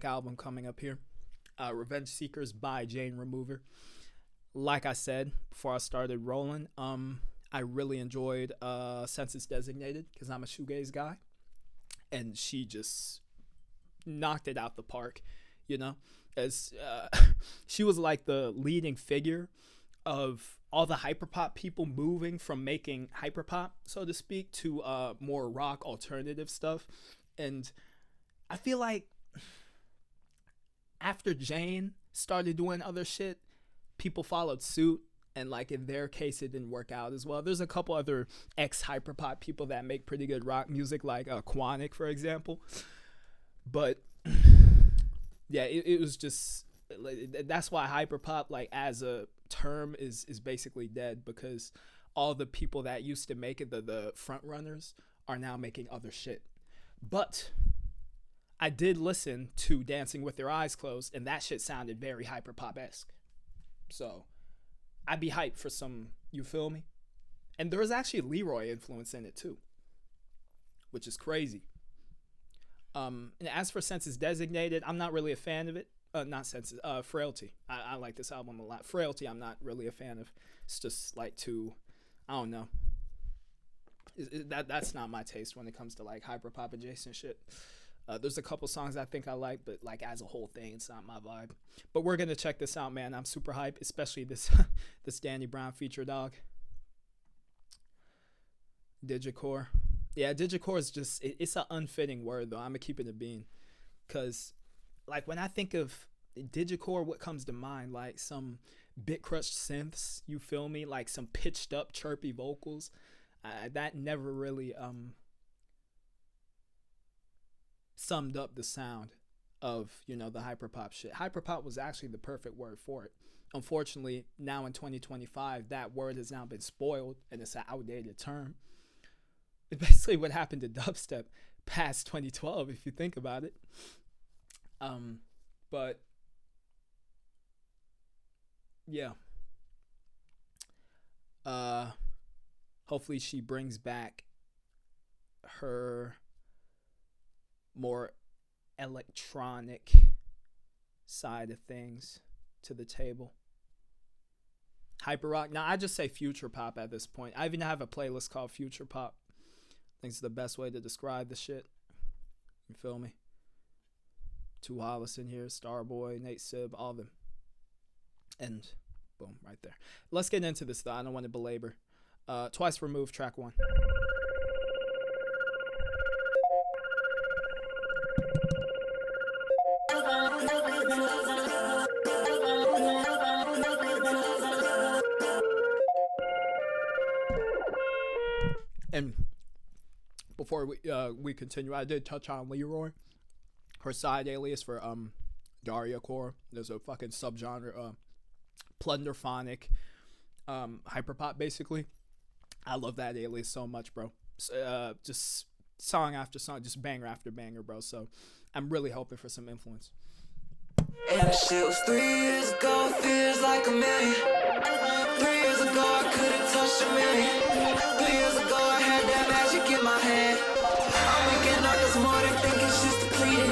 album coming up here. Revengeseekerz by Jane Remover. Like I said before I started rolling, I really enjoyed Census Designated because I'm a shoegaze guy, and she just knocked it out the park, you know, as she was like the leading figure of all the hyperpop people moving from making hyperpop, so to speak, to more rock alternative stuff. And I feel like after Jane started doing other shit, people followed suit, and like in their case it didn't work out as well. There's a couple other ex-hyperpop people that make pretty good rock music, like Quanic, for example. But yeah, it was just, that's why hyperpop, like as a term, is basically dead, because all the people that used to make it, the front runners, are now making other shit. But I did listen to Dancing with Your Eyes Closed, and that shit sounded very hyperpop-esque. So I'd be hyped for some, you feel me? And there was actually Leroy influence in it too, which is crazy. And as for Census Designated, I'm not really a fan of it. Not Census, Frailty. I like this album a lot. Frailty, I'm not really a fan of. It's just like too, I don't know. That's not my taste when it comes to like hyperpop adjacent shit. There's a couple songs I think I like, but like as a whole thing, it's not my vibe. But we're gonna check this out, man. I'm super hyped, especially this this Danny Brown feature, dog. Digicore. Yeah, digicore is just, it's an unfitting word though. I'm gonna keep it a bean, cause like when I think of digicore, what comes to mind? Like some bit crushed synths, you feel me? Like some pitched up chirpy vocals. That never really summed up the sound of, you know, the hyperpop shit. Hyperpop was actually the perfect word for it. Unfortunately, now in 2025, that word has now been spoiled and it's an outdated term. It's basically what happened to dubstep past 2012, if you think about it. But yeah. Hopefully she brings back her more electronic side of things to the table. Hyper rock. Now I just say future pop at this point. I even have a playlist called Future Pop. I think it's the best way to describe the shit. You feel me? Two Hollis in here, Starboy, Nate Sib, all of them. And boom, right there. Let's get into this though. I don't want to belabor. Twice Removed, track 1. And before we continue, I did touch on Leroy, her side alias for Daria Core. There's a fucking subgenre, plunderphonic, hyperpop basically. I love that alias so much, bro. Just song after song, just banger after banger, bro. So I'm really hoping for some influence. And that shit was 3 years ago, feels like a million. 3 years ago, I could've touched a million. 3 years ago, I had that magic in my hand. I'm waking up this morning thinking she's depleted.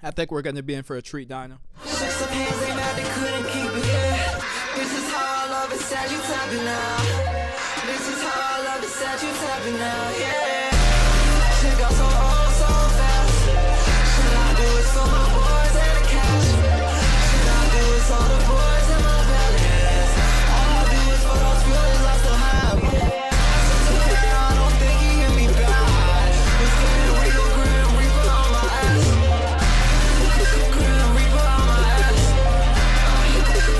I think we're gonna be in for a treat, Dino. Shook some hands, they mad they couldn't keep it. Yeah. This is how I love it, sad you tapping now. This is how I love it, sad you tapping now. Yeah. Shit got so old, so fast. Should I do it for my boys and the cash? Should I do it for the boys in my belly? All I do is for those feelings I still have. So today I don't think you hear me bad. It's getting real, Grim Reaper on my ass. Grim Reaper on my ass.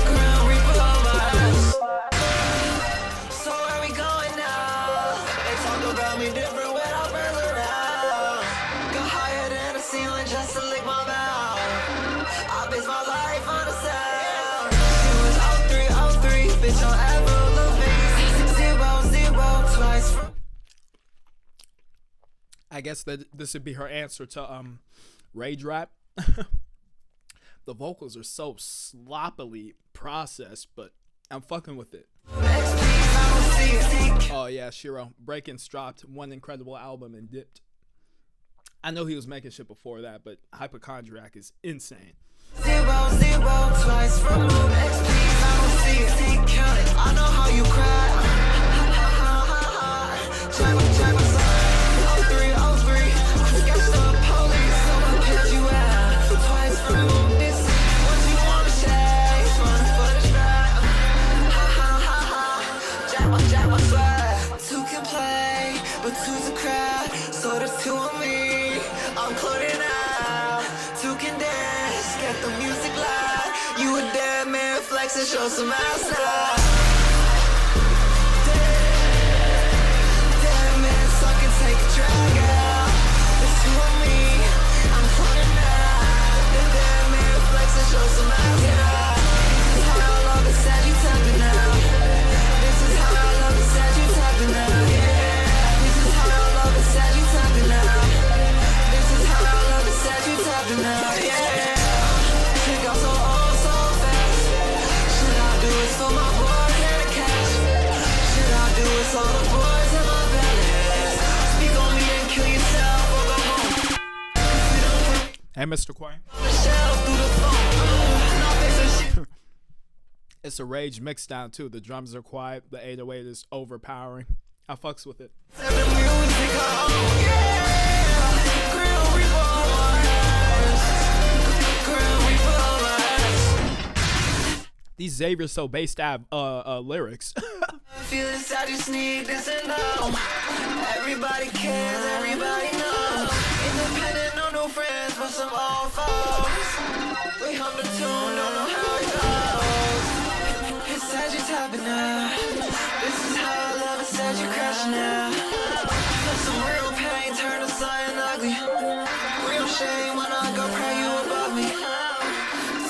Grim Reaper on my ass. So where we going now? They talk about me different when I'm further now. Go higher than the ceiling just to lick my mouth. I base my life on the sound. It was 03, bitch on Avril Lavigne. 0, 0, twice. I guess that this would be her answer to rage rap. The vocals are so sloppily processed, but I'm fucking with it. Oh yeah, Shiro. Breakins dropped one incredible album and dipped. I know he was making shit before that, but Hypochondriac is insane. 0, 0, twice from XP. I don't see it, count it. I know how you cry. Check my side. 03, 03. Sketched the police, so I paired you out. Twice from this. What you wanna say? Run for the strap. Jack my swag. Two can play, but two's a crowd. So there's two of me. I'm cloning out. Two can dance, get the music loud. You a dead man, flex and show some ass now. Dead man, suck and take a drag out. It's two of me, I'm cloning out. The dead man, flex and show some ass now. This is how I love it, said you tapping out. This is how I love it, said you tapping out. This is how I love it, said you tapping out. This is how I love it, said you tapping out. Yeah. Shit got so old so fast. Should I do it for my boys and the cash? Should I do it for the boys and my bellies? Speak on me and kill yourself or go home. Hey, Mr. Quay. Michelle through the phone. Not fixing shit. It's a rage mixdown too. The drums are quiet. The 808 is overpowering. I fucks with it. Set the music on. Yeah. Grill revolvers. These Xavier So based ab lyrics. Feel inside you sneak this and no. Everybody cares, everybody knows. Independent, no friends, but some old folks. We hum the tune, don't know how it goes. It's sad you tapping now. This is how I love it, sad you crashing now. Feel some real pain, turn to something ugly. Real shame when I go pray you above me.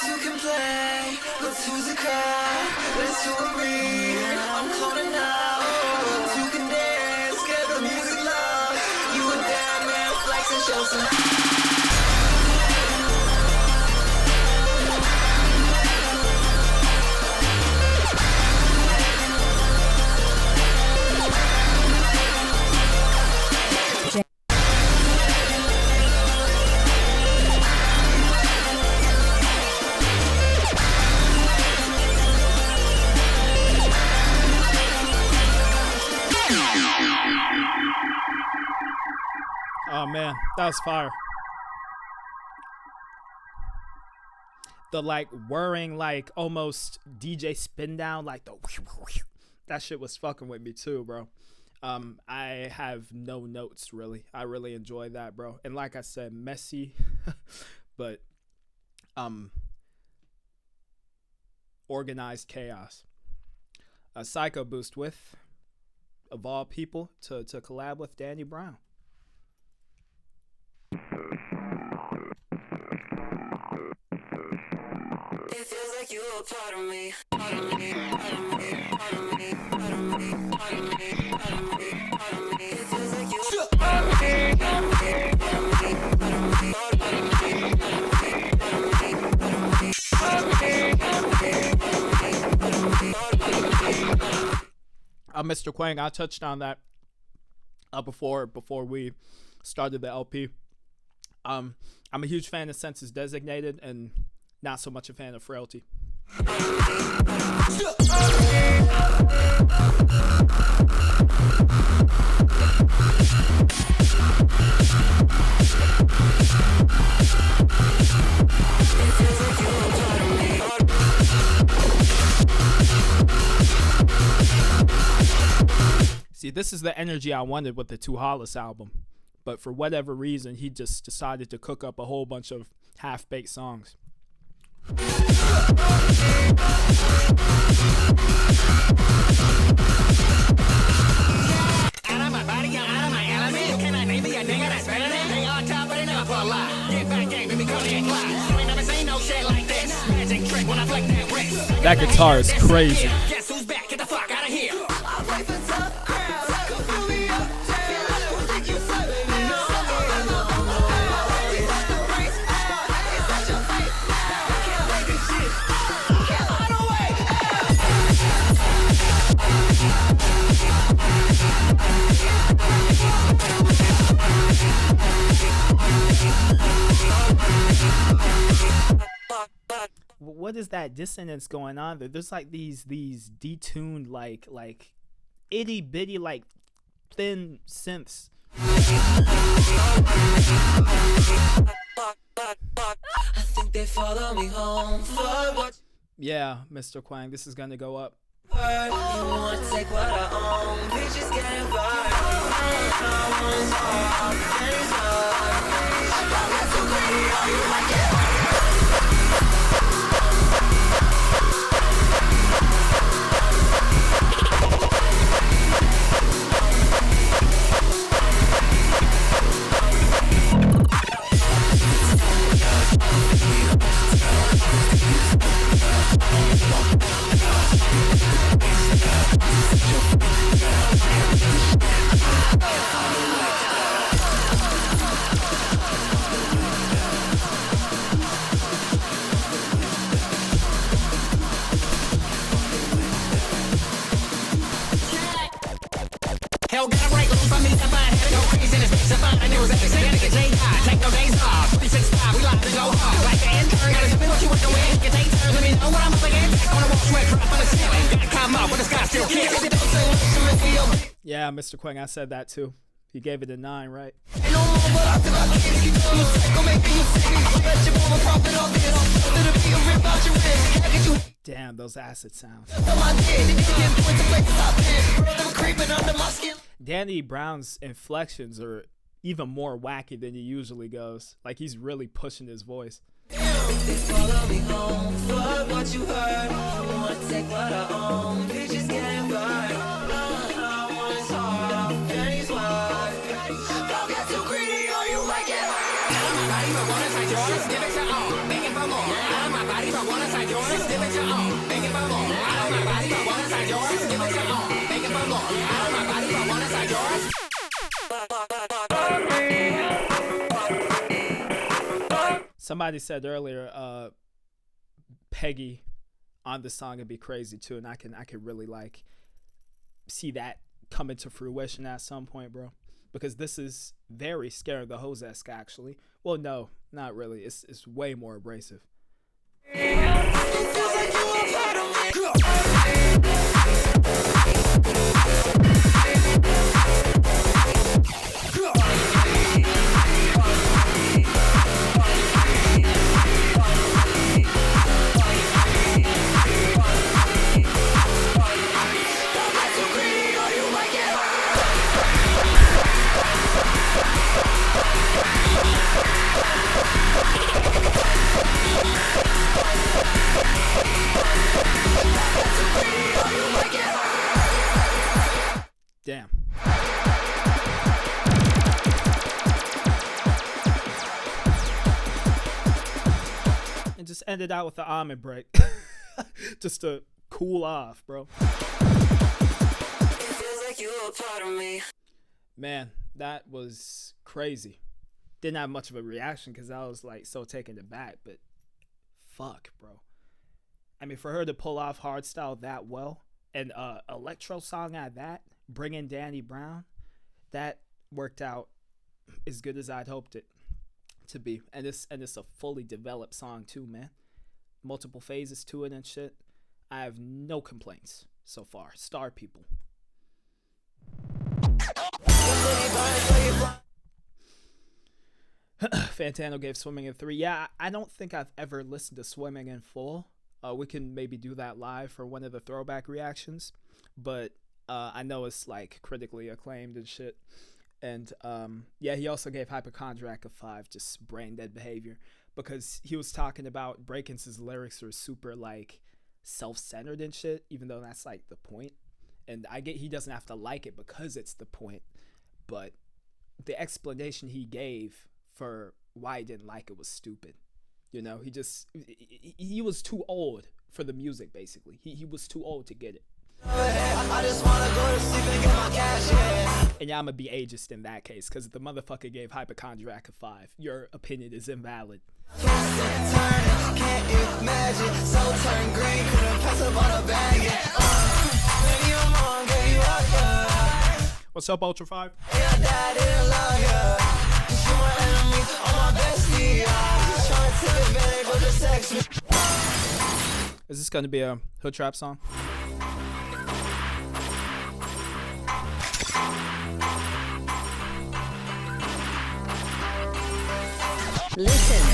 Two can play, but two's a crowd. There's two of me, I'm cloning now. Two can dance, get the music loud. You a dead man, flex and show some. Oh man, that was fire. The like whirring, like almost DJ spin down, like the that shit was fucking with me too, bro. I have no notes really. I really enjoy that, bro. And like I said, messy, but organized chaos. A Psychoboost with, of all people, to collab with Danny Brown. It feels like you are part of me, part of me, part of me, part of me, part of me, part of me, part of me, part of me. It feels like you are part of me, part of me, part of me, part of me, part of me, part of me, part of me, part of me, part of me, part of me, part of me. Mr. Quang, I touched on that before we started the LP. I'm a huge fan of Census Designated and not so much a fan of Frailty. See, this is the energy I wanted with the Two Hollis album. But for whatever reason, he just decided to cook up a whole bunch of half-baked songs. Out of my body, I'm out of my element. Can I name me a nigga that's better than? They on top, but they never pull a lie. Get back, gang, baby, call me a clock. You ain't never seen no shit like this. Magic trick when I flick that wrist. That guitar is crazy. Guess who's back? Get the fuck out of here. I play for tough crowds. Come fill me up, feel like I think you suck, baby. No, is that the race? Is that your fight? I can't make this shit. Can't find a way. what is that dissonance going on there? There's like these detuned like itty bitty like thin synths. I think they follow me home for what Yeah, Mr. Quang, this is gonna go up. you want to take what I own. Bitches getting viral. I'm so greedy, all you like it. Hell got a right loose for me to find. Had to go crazy in this bitch to find. It was epic. Gotta get J.I. Take no days off. 365, we live to go hard. Like the intern. Gotta tell me what you want to win. You take turns. Let me know what I'm up against. On the wall, sweat drop on the ceiling. Gotta come up, but the sky still kills. Yeah, Mr. Quang, I said that too. He gave it a 9, right? Damn, those acid sounds. Danny Brown's inflections are even more wacky than he usually goes. Like he's really pushing his voice. They follow me home for what you heard. You want to take what I own. Bitches getting viral. Somebody said earlier, Peggy on the song would be crazy too, and I can really like see that coming to fruition at some point, bro. Because this is very Scare of the Hose-esque, actually. Well, no, not really. It's way more abrasive. Damn. And just ended out with the almond break. Just to cool off, bro. It feels like you're a part of me. Man, that was crazy. Didn't have much of a reaction because I was like so taken aback, but fuck, bro. I mean, for her to pull off hardstyle that well and electro song at that, bring in Danny Brown, that worked out as good as I'd hoped it to be. And it's a fully developed song too, man. Multiple phases to it and shit. I have no complaints so far. Star people. Fantano gave Swimming a 3. Yeah, I don't think I've ever listened to Swimming in full. We can maybe do that live for one of the throwback reactions. But I know it's like critically acclaimed and shit. And yeah, he also gave Hypochondriac a 5, just brain dead behavior. Because he was talking about Breakins' lyrics are super like self-centered and shit, even though that's like the point. And I get he doesn't have to like it because it's the point. But the explanation he gave for why he didn't like it was stupid. You know, he was too old for the music, basically. He was too old to get it. I just wanna go to sleep and get my cash, yeah. And yeah, I'm gonna be ageist in that case, because if the motherfucker gave Hypochondriac a 5, your opinion is invalid. Can't imagine, so turn green, couldn't pass up on a bag, yeah. Maybe I'm wrong, girl, you are good. What's up, Ultra 5? Yeah, dad didn't love ya. Cause you my enemy, on my bestie, yeah. Trying to take advantage, but just text me. Is this gonna be a hood trap song? Listen.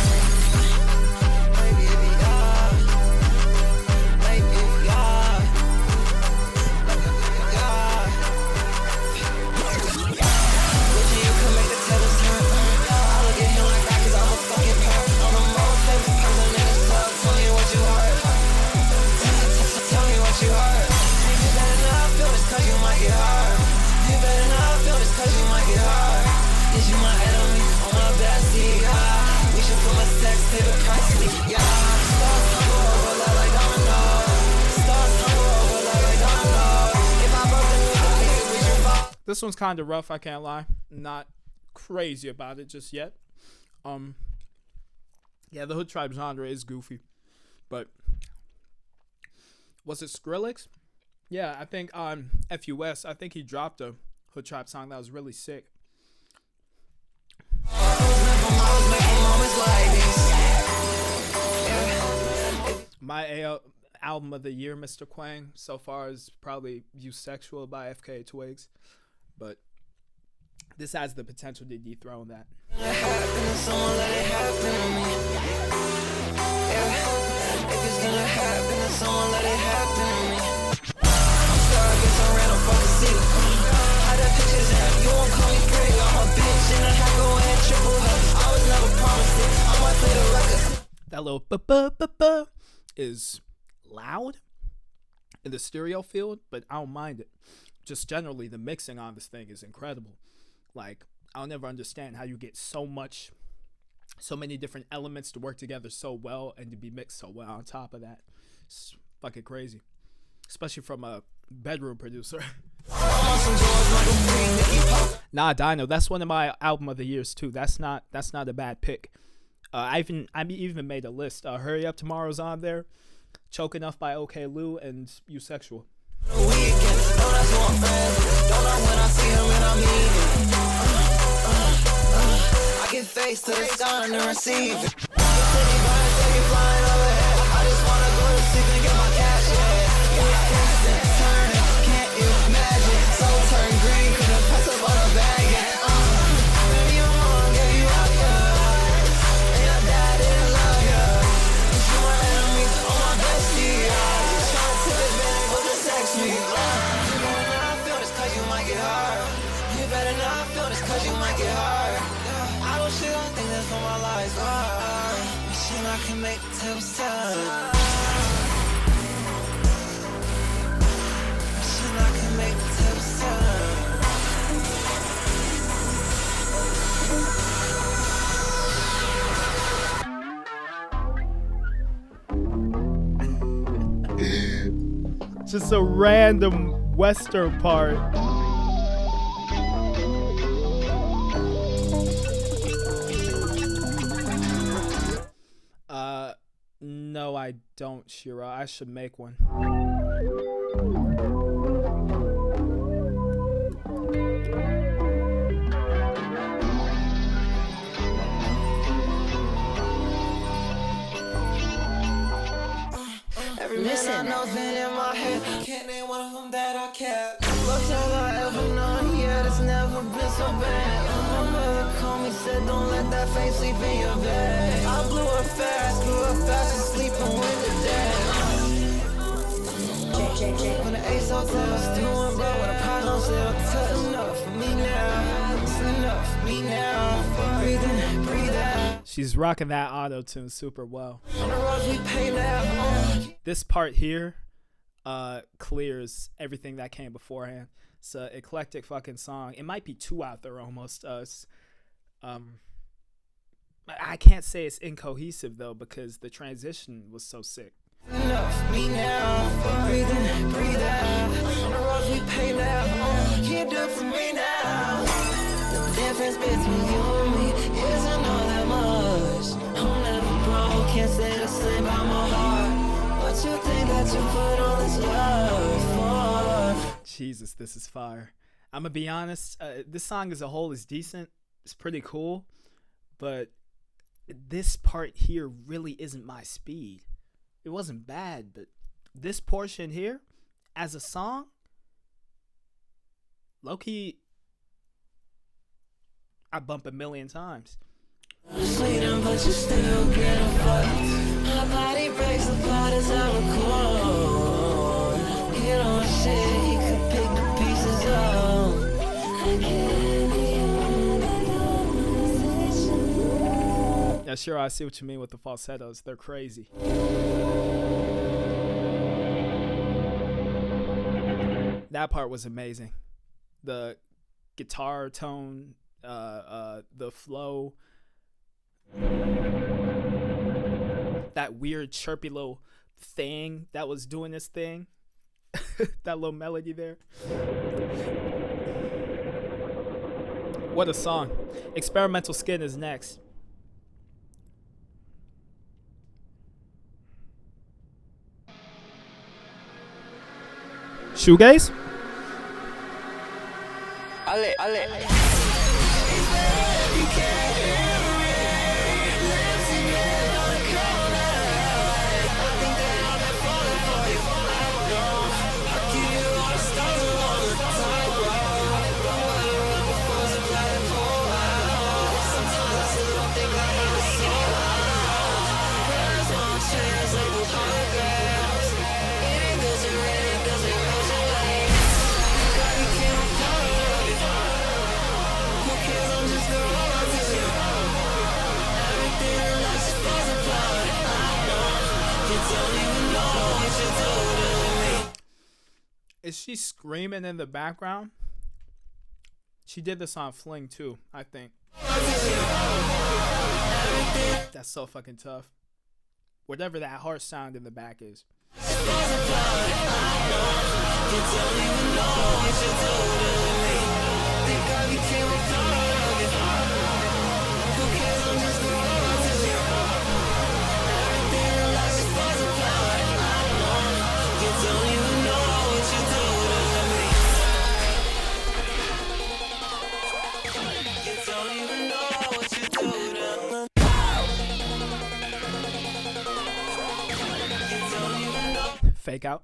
This one's kind of rough, I can't lie. Not crazy about it just yet. Yeah, the hood tribe genre is goofy. But was it Skrillex? Yeah, I think on FUS, I think he dropped a hood tribe song that was really sick. My album of the year, Mr. Quang, so far is probably You Sexual by FK Twigs. But this has the potential to dethrone that. That little ba-ba-ba-ba is loud in the stereo field, but I don't mind it. Just generally, the mixing on this thing is incredible. Like, I'll never understand how you get so many different elements to work together so well and to be mixed so well on top of that. It's fucking crazy. Especially from a bedroom producer. Nah, Dino, that's one of my album of the years too. That's not a bad pick. I even made a list. Hurry Up Tomorrow's on there. Choke Enough by OK Lou and You Sexual. I get face to the sky and receive it. Flying overhead. I just wanna go to sleep and get my cash. Turn, can't you imagine? So turn green, couldn't pass up on a bag. Maybe your mom gave you up, and your dad didn't love you. You my enemies, all my bestie. Just trying to take advantage, but just text me. You better not feel this 'cause you might get hurt. You better not feel this 'cause you might get hurt. I don't shit on things that's for my life. Machine I can make the tables turn. Machine I can make the tables turn. Just a random Western part. No, I don't, Shira. I should make one. Every man I know's been in my head. Can't name one of them that I kept. Most all I ever known, yeah, it's never been so bad. My mother called me, said don't let that face sleep in your bed. I grew up fast and sleeping with the dead. When the Ace Hotel's doing bro, when the pot don't sell, touch enough for me now. It's enough for me now. Breathe in, breathe out. She's rocking that auto-tune super well. On the roads we pay now. This part here clears everything that came beforehand. It's an eclectic fucking song. It might be too out there almost. I can't say it's incohesive though because the transition was so sick. Enough me now. Breathe in, breathe out. On the roads we pay now. Can't do it for me now. The difference between you and me isn't all that much. I'm never broke, can't say the same about my heart. What you think that you put all this love for? Jesus, this is fire. I'm gonna be honest, this song as a whole is decent. It's pretty cool, but this part here really isn't my speed. It wasn't bad, but this portion here, as a song, low-key, I bump a million times. Sleeping, but you still getting fucked. My body breaks apart as I record. You know shit, he could pick the pieces up. I can't be. Yeah, sure, I see what you mean with the falsettos. They're crazy. That part was amazing. The guitar tone, the flow, that weird chirpy little thing that was doing this thing, that little melody there. What a song. Experimental Skin is next. Shoegaze? Ale. Is she screaming in the background? She did this on Fling too, I think. That's so fucking tough. Whatever that harsh sound in the back is. Fake out.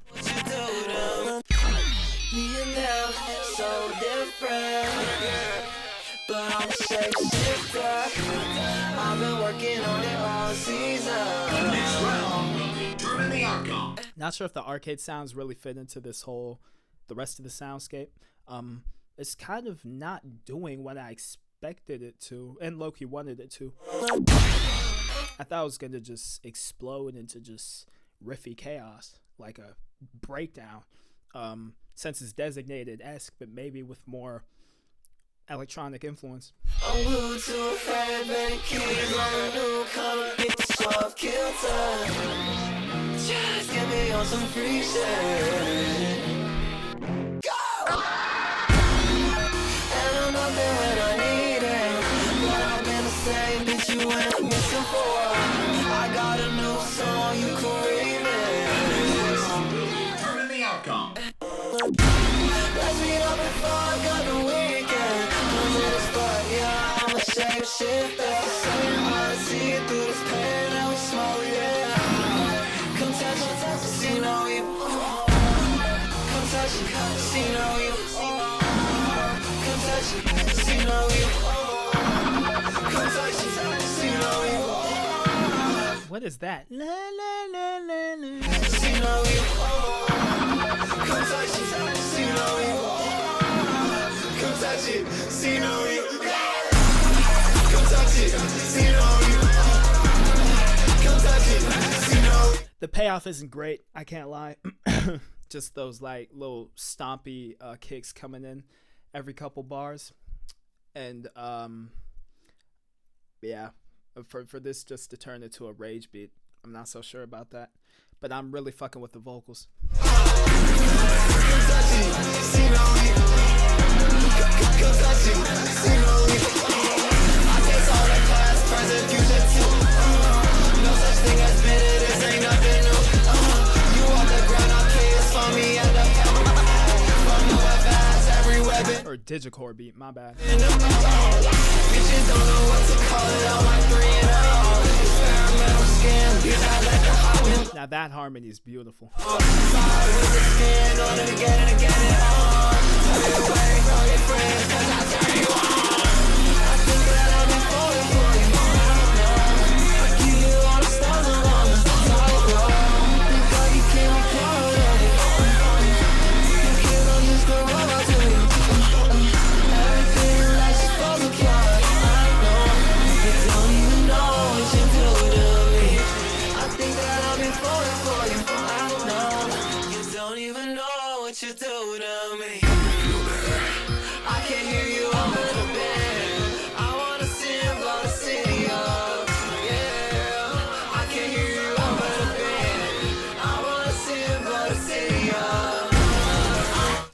Me and them so different, but I'm a shapeshifter. I've been working on it all season. Next round will determine the outcome. Not sure if the arcade sounds really fit into this whole, the rest of the soundscape. It's kind of not doing what I expected it to, and Loki wanted it to. I thought it was gonna just explode into just riffy chaos, like a breakdown. Census Designated-esque, but maybe with more electronic influence. I'm glued to a Fat keys on a new color, get the suave kilter. Just get me on some free shit. Go! And I'm not there when I need it, but I've been the same bitch you went missing for. I got a new song you can remix. Determine the outcome. Let's meet up before I got the weekend. I'm in the spot, yeah, I'm a shapeshifter. Saying I see it through this pain that we smoke, yeah. Come touch it, see no evil. Come touch it, see no evil. Come touch it, see no evil. Come touch it, see no evil. What is that? La, la, la, la, la. See no evil. Come touch it, see no evil. Come touch it, see no evil. Come touch it, see no evil. Come touch it, see no evil. The payoff isn't great, I can't lie. Just those like little stompy kicks coming in every couple bars. And yeah, for this just to turn into a rage beat, I'm not so sure about that. But I'm really fucking with the vocals. Or digicore beat, my bad. Now Now that harmony is beautiful.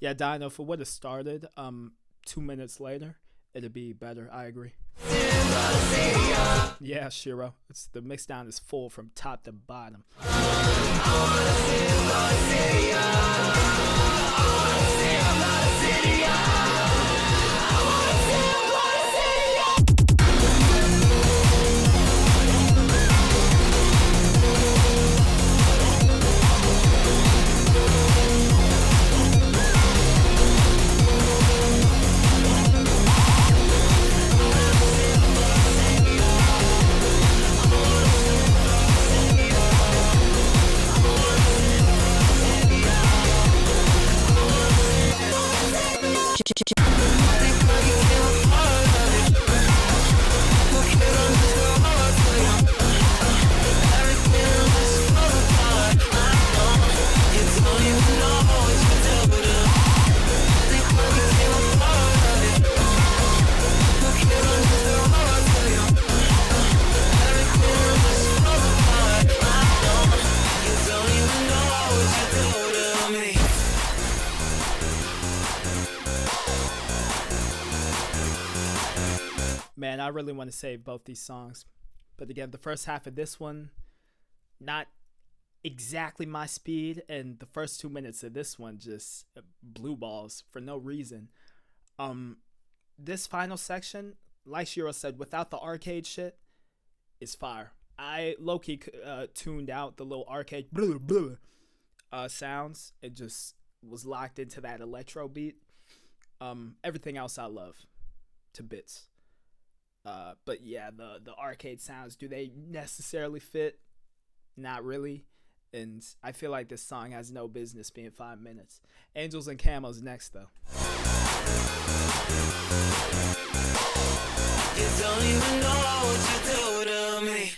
Yeah, Dino, if it would have started 2 minutes later, it'd be better. I agree. Yeah, Shiro. It's the mixdown is full from top to bottom. Man, I really want to save both these songs. But again, the first half of this one, not exactly my speed. And the first 2 minutes of this one, just blue balls for no reason. This final section, like Shiro said, without the arcade shit, is fire. I low-key tuned out the little arcade sounds. It just was locked into that electro beat. Everything else I love to bits. But yeah, the arcade sounds, do they necessarily fit? Not really. And I feel like this song has no business being 5 minutes. Angels and Camos next, though. You don't even know what you do to me.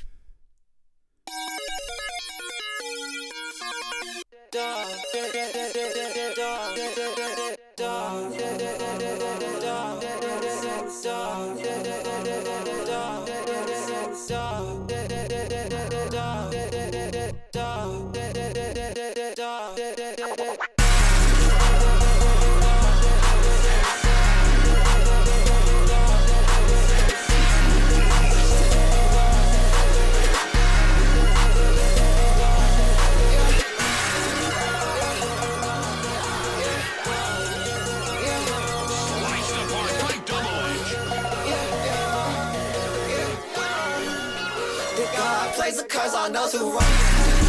Cause I know who wrong.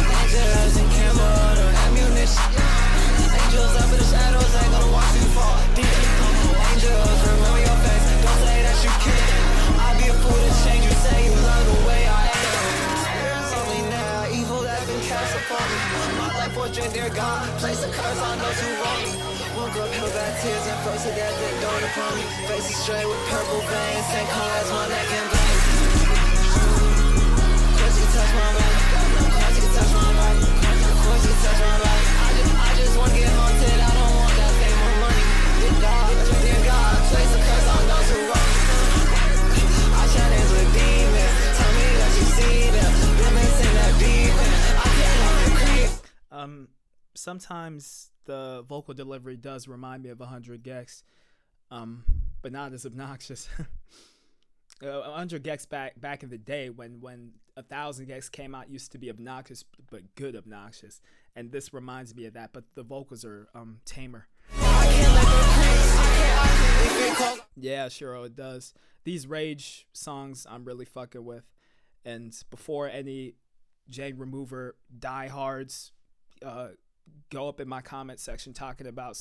Angels and camo, no ammunition. Angels up in the shadows, ain't gonna watch you fall. Angels, remember your face. Don't say that you can't. I'd be a fool to change you. Say you love the way I am. Spirits on me now, evil that's been cast upon me. My life portrait, dear God, place a curse on those who wrong me. Woke up, held back tears and froze to death that dawned upon me. Faces straight with purple veins, same color as my neck and veins. Touch my body, cause you touch my body, cause you touch my body. I just wanna get haunted, I don't want that fame or money. Dear God, place a curse on those who wrong me. I challenge with demons, tell me that you see them. Demons in that demon, I can't let them creep. Sometimes the vocal delivery does remind me of 100 Gex, but not as obnoxious. 100 Gex back in the day when 1000 Gex came out used to be obnoxious, but good obnoxious, and this reminds me of that. But the vocals are tamer. Yeah, sure, it does. These Rage songs I'm really fucking with, and before any J Remover diehards go up in my comment section talking about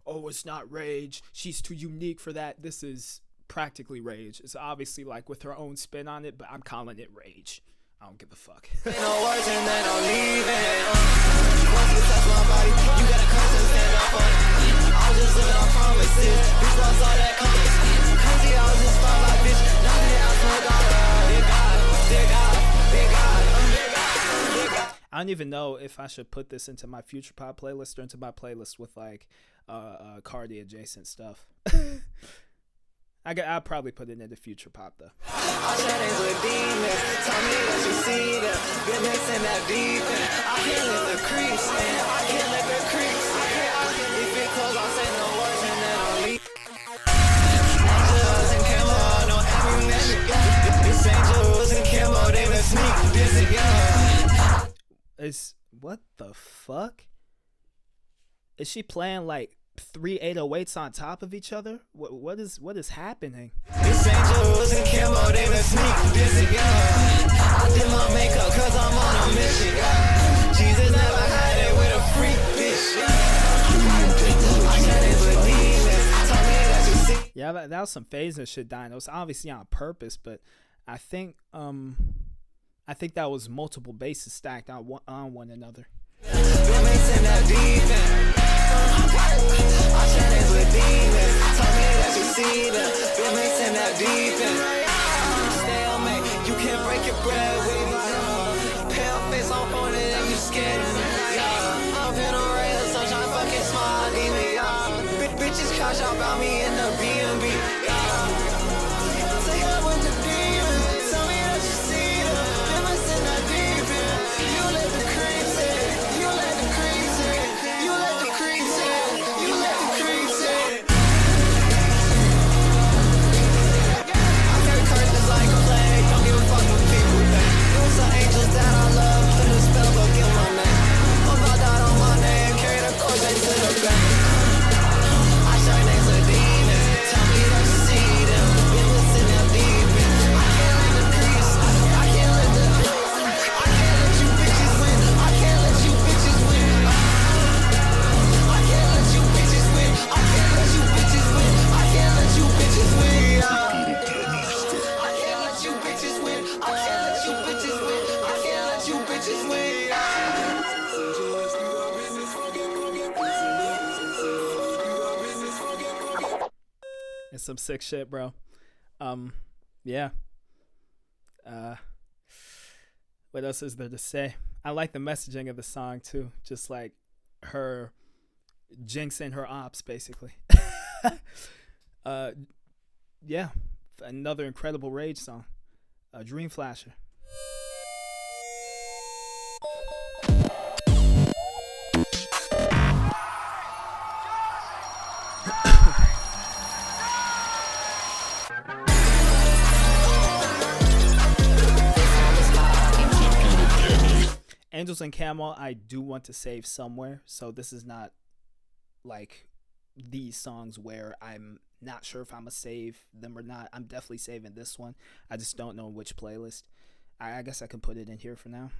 oh, it's not rage, she's too unique for that. This is practically rage. It's obviously like with her own spin on it, but I'm calling it rage. I don't give a fuck. No words and then I'll leave it. Once you touch my body, you gotta curse and stand up on it. I was just living on promises. Bitch lost all that compass. Crazy, I was just fine like bitch. Now they out for God. Big God, big God, big God, big God, big God. I don't even know if I should put this into my future pop playlist or into my playlist with like Cardi adjacent stuff. I'll probably put it into future pop though. I challenge with demons. Tell me that you see them. Been mixing that deep in. I can't let the creeps in. I can't let the creeps in. If it close, I'll say no words and then I'll leave. Angels and camo, no ammunition. It's angels and camo, they been sneak dissing, yeah. What the fuck? Is she playing like 3 808s on top of each other? What is happening? It's angels and camo, they been sneak dissing, yeah. I did my makeup cause I'm on a mission, yeah. Jesus never had it with a freak bitch, yeah. I challenge with demons. Tell me that you see. Yeah, that was some phaser shit dying. It was obviously on purpose, but I think that was multiple bases stacked on one another. Been mixing that deep in. I challenge with demons. Tell me that you see them. Been mixing that deep in. Stalemate, you can't break your bread with me. Pale face on phone and you scared of me. I've been a ray of sunshine, fucking smile, demon. Bitches crash out about me in the B&B. Say I went to demons. Tell me that you see them. Been mixing that deep in. You let the creeps in. You let the creeps in. You let the creeps in. You let the creeps in. I carry curses like a plague. Don't give a fuck what people think. Those are angels that I love. Put a spell, go get my name. I'm about that on my name. Carry the cord back to the bank. I shine names with demons. Tell me that you see them. Been listening them deep in. I can't let the creeps. I can't let the. I can't let you bitches win. I can't let you bitches win. I can't let you bitches win. I can't let you bitches win. I can't let you bitches win. I can't let you bitches win. I can't let you bitches win. I can't let you bitches win. It's some sick shit, bro. Yeah. What else is there to say? I like the messaging of the song too. Just like her jinxing her ops, basically. Yeah. Another incredible rage song. Dreamflasher. Angels and Camo, I do want to save somewhere. So this is not like these songs where I'm not sure if I'm gonna save them or not. I'm definitely saving this one. I just don't know which playlist. I guess I can put it in here for now.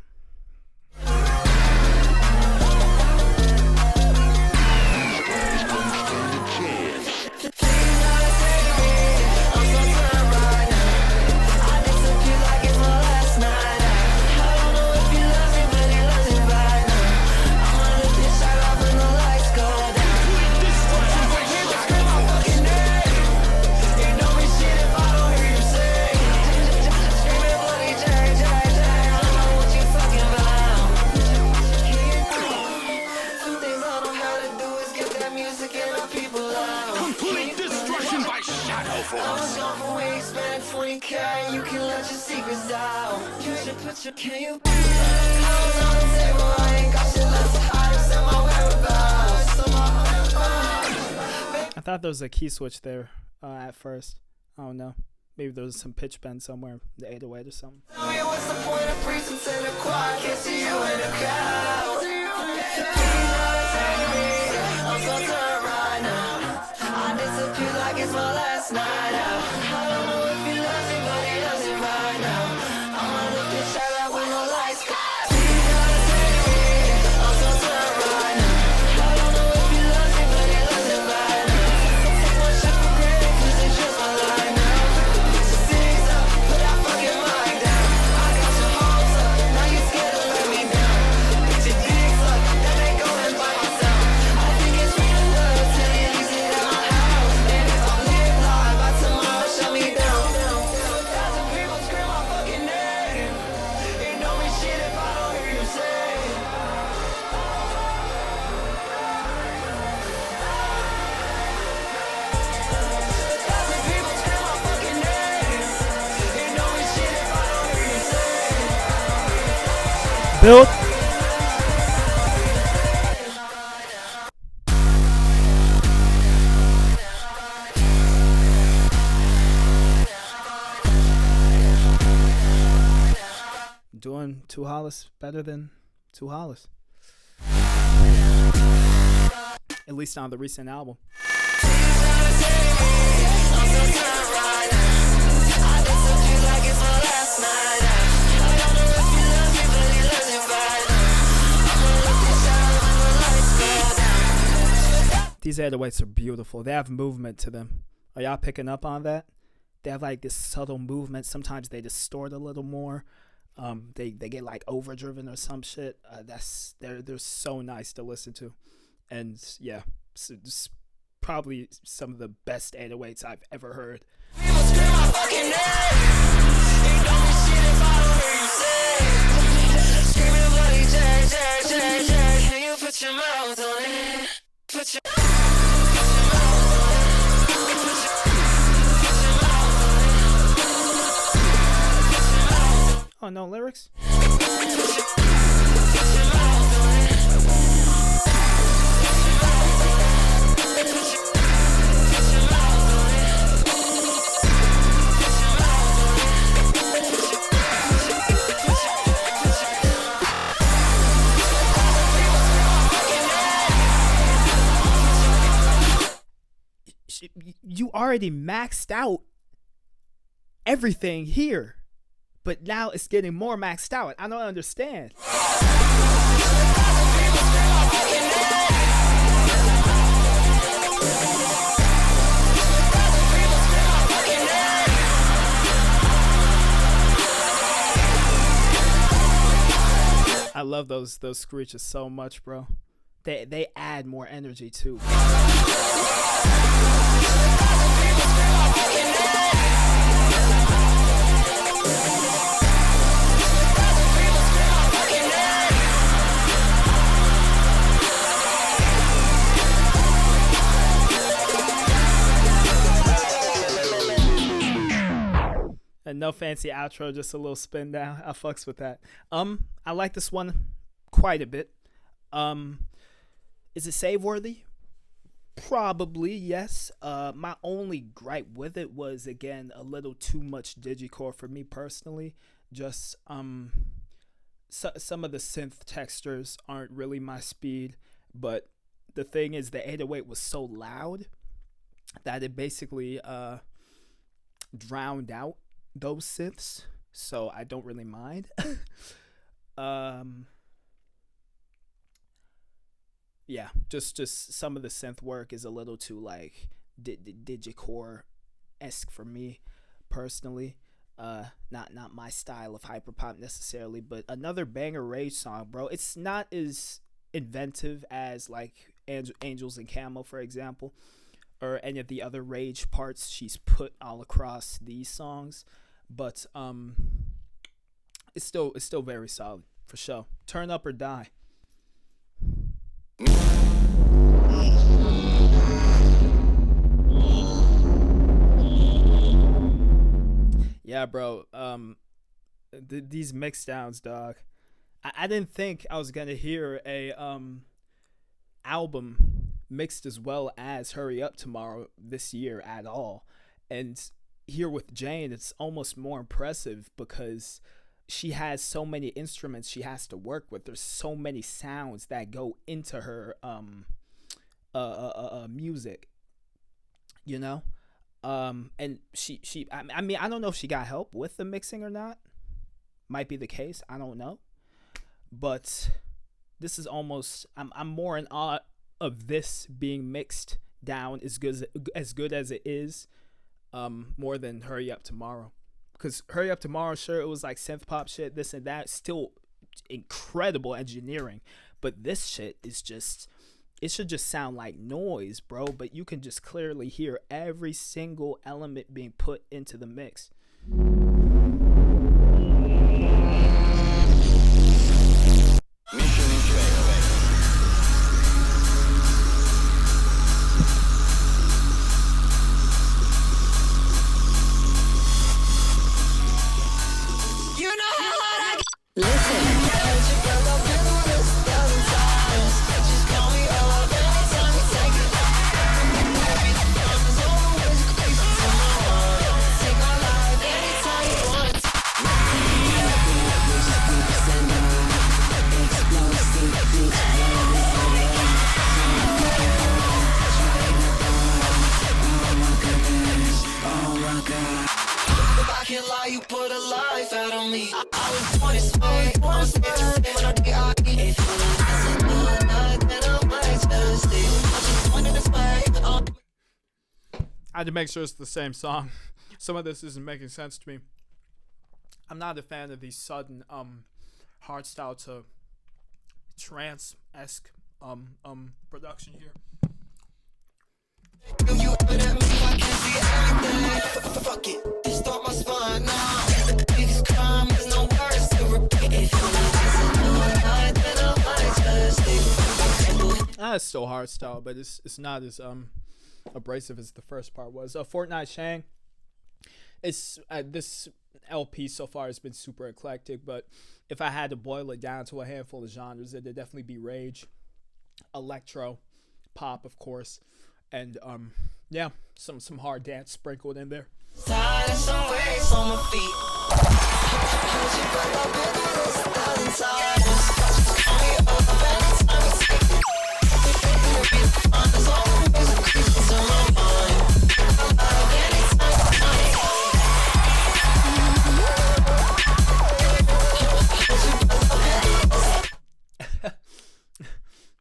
You can let your secrets out. You should put your can you cards on the table. I ain't got shit left to hide except my whereabouts. I thought there was a key switch there at first. I don't know. Maybe there was some pitch bend somewhere, the 808 or something. Tell me what's the point of preaching to the choir? Can't see you in the crowd. I'm so tired right now. I disappear like it's my last night out. I don't know if you love me, but he loves it right now. I'm gonna look this shot out when the lights go. build. Doing Two Hollis better than Two Hollis. At least on the recent album. These 808s are beautiful. They have movement to them. Are y'all picking up on that? They have like this subtle movement. Sometimes they distort a little more. They get like overdriven or some shit. They're so nice to listen to. And yeah, it's probably some of the best 808s I've ever heard. Oh, no lyrics? You already maxed out everything here, but now it's getting more maxed out. I don't understand. I love those screeches so much, bro. They add more energy too. And no fancy outro, just a little spin down. I fucks with that. I like this one quite a bit. Is it save worthy? Probably, yes. My only gripe with it was, again, a little too much digicore for me personally. Just some of the synth textures aren't really my speed, but the thing is the 808 was so loud that it basically drowned out those synths, so I don't really mind. Yeah, just some of the synth work is a little too like digicore-esque for me personally. Not my style of hyperpop necessarily, but another banger Rage song, bro. It's not as inventive as like Angels and Camo, for example, or any of the other Rage parts she's put all across these songs, but it's still very solid for sure. Turn Up or Die. Yeah, bro. These mix downs, dog. I didn't think I was gonna hear a album mixed as well as Hurry Up Tomorrow this year at all. And here with Jane, it's almost more impressive because she has so many instruments she has to work with. There's so many sounds that go into her music, you know. And I mean, I don't know if she got help with the mixing or not. Might be the case. I don't know. But this is almost, I'm more in awe of this being mixed down as good as it is, more than Hurry Up Tomorrow. Because Hurry Up Tomorrow, sure, it was like synth pop shit, this and that, still incredible engineering. But this shit is just, it should just sound like noise, bro. But you can just clearly hear every single element being put into the mix. Listen. had to make sure it's the same song. Some of this isn't making sense to me. I'm not a fan of the sudden hardstyle to trance-esque production here. Fuck it, start my spine now. Biggest crime is no words to repeat. It's still hardstyle, but it's not as abrasive as the first part was. Fortnite Shang. It's this LP so far has been super eclectic, but if I had to boil it down to a handful of genres, it'd definitely be rage, electro, pop, of course, and yeah, some hard dance sprinkled in there.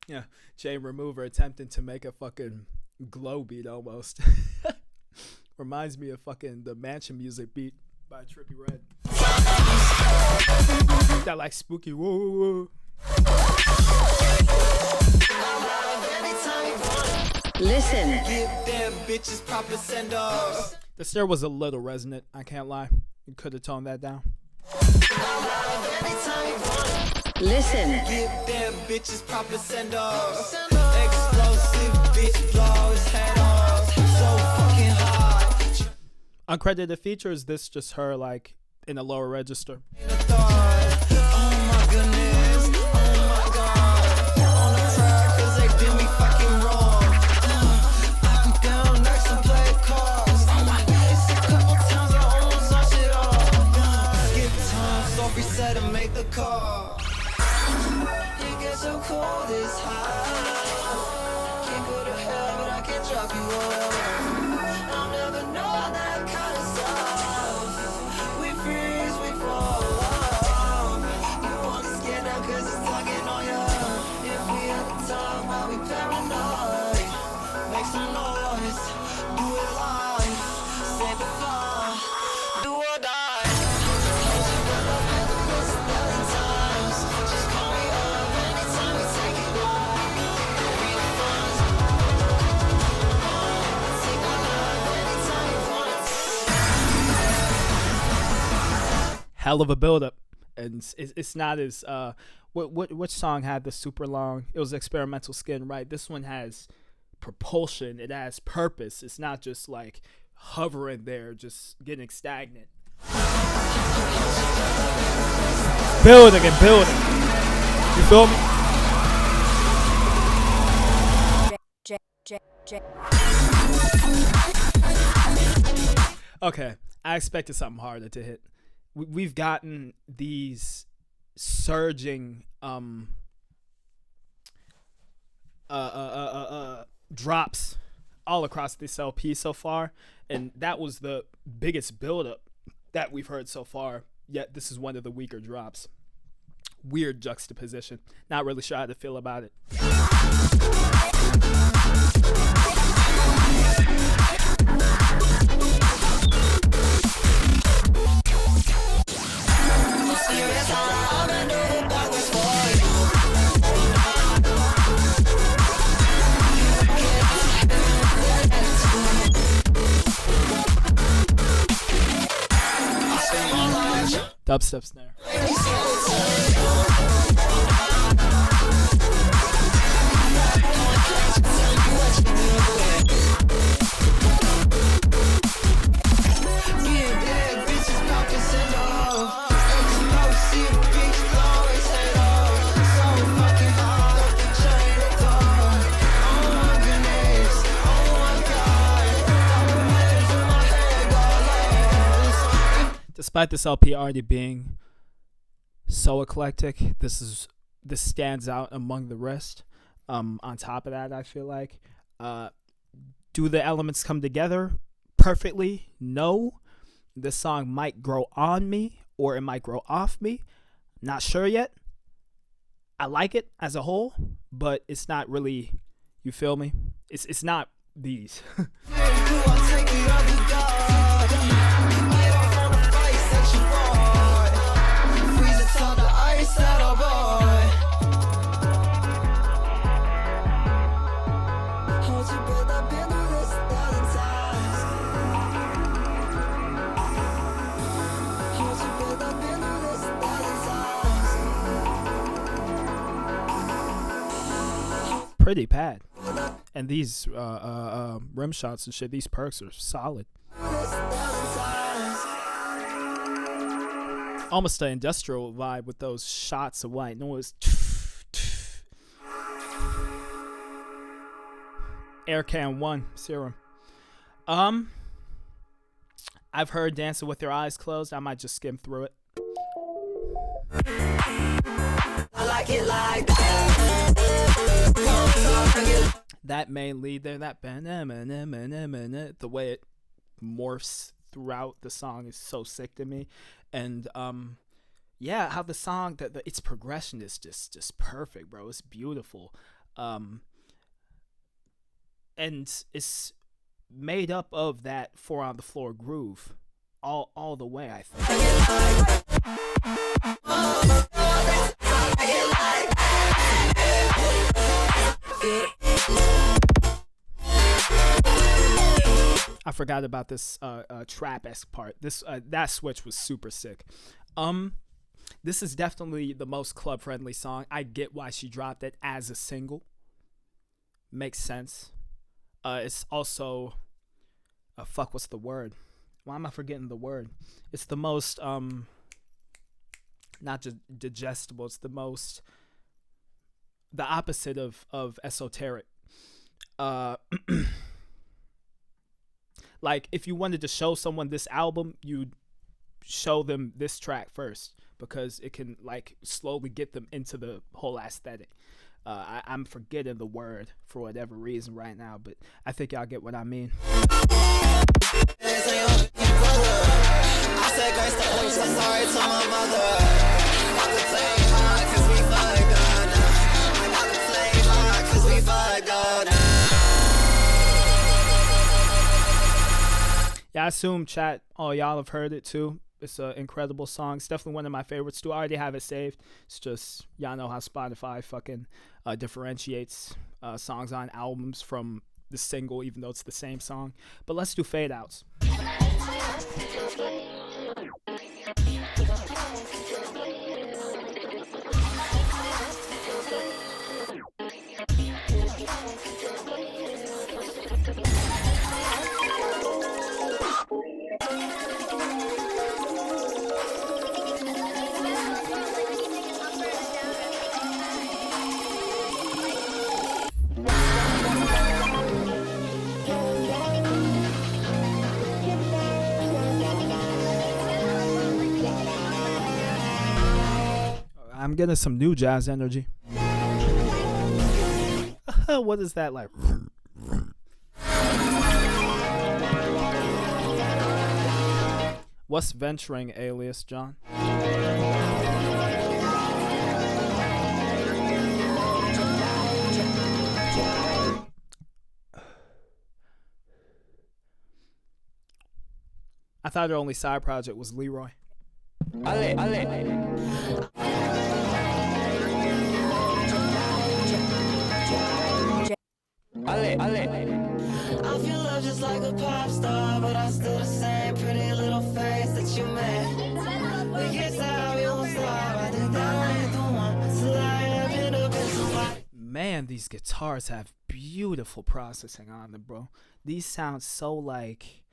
Yeah, Jay Remover attempting to make a fucking glow beat almost. Reminds me of fucking the Mansion Music beat by Trippie Redd. That like spooky woo woo woo. Listen. The snare was a little resonant, I can't lie. You could have toned that down. Listen. Give them bitches proper send-offs. Explosive bitch blows head off. So fucking hard. Uncredited features, this just her like in a lower register. Oh my goodness. Oh my god. On the track cause they did me fucking wrong. I'm down next and play cards. It's a couple times I almost lost it all. Skip time, so reset and make the call. It gets so cold this high. Can't go to hell, but I can drop you off. I'll never know that kind of stuff. We freeze, we fall. You wanna get down cause it's talking on ya. If we at the top, I'll be paranoid. Make some noise, do it live. Say the fly, do or die. Hell of a build-up, and it's not as which song had the super long? It was Experimental Skin, right? This one has propulsion. It has purpose. It's not just like hovering there, just getting stagnant. Building and building. You feel me? Okay, I expected something harder to hit. We've gotten these surging drops all across this LP so far, and that was the biggest buildup that we've heard so far, yet this is one of the weaker drops. Weird juxtaposition. Not really sure how to feel about it. Dubstep snare. Despite this LP already being so eclectic, this stands out among the rest. On top of that, I feel like, do the elements come together perfectly? No. This song might grow on me or it might grow off me. Not sure yet. I like it as a whole, but it's not really, you feel me? It's not these. you, I'll take it up to God. Get off on the fight, set you boy. Freeze it till the ice settle, boy. Hold your breath, I've been through this 1,000 times. Hold your breath, I've been through this 1,000 times. Pretty bad. And these rim shots and shit, these perks are solid. Almost an industrial vibe with those shots of white noise. Aircan 1 serum. I've heard Dancing with Your Eyes Closed. I might just skim through it. I like it like that. That main lead there, that the way it morphs throughout the song is so sick to me. And yeah, how the song, its progression is just perfect, bro. It's beautiful. And it's made up of that 4 on the floor groove all the way, I think. I forgot about this trap-esque part. That switch was super sick. This is definitely the most club-friendly song. I get why she dropped it as a single. Makes sense. It's also what's the word? Why am I forgetting the word? It's the most not just digestible. It's the opposite of esoteric. Like, if you wanted to show someone this album, you'd show them this track first, because it can, like, slowly get them into the whole aesthetic. I'm forgetting the word for whatever reason right now, but I think y'all get what I mean. Yeah, I assume chat, y'all have heard it too. It's an incredible song. It's definitely one of my favorites too. I already have it saved. It's just, y'all know how Spotify fucking differentiates songs on albums from the single, even though it's the same song. But let's do Fadeoutz. I'm getting some new jazz energy. What is that like? What's venturing, alias John? I thought her only side project was Leroy. I feel love just like a pop star, but I still the same pretty little face that you made. We can't stop, we won't stop. I think that I ain't the one till I end up in somebody. Man, these guitars have beautiful processing on them, bro. These sound so like,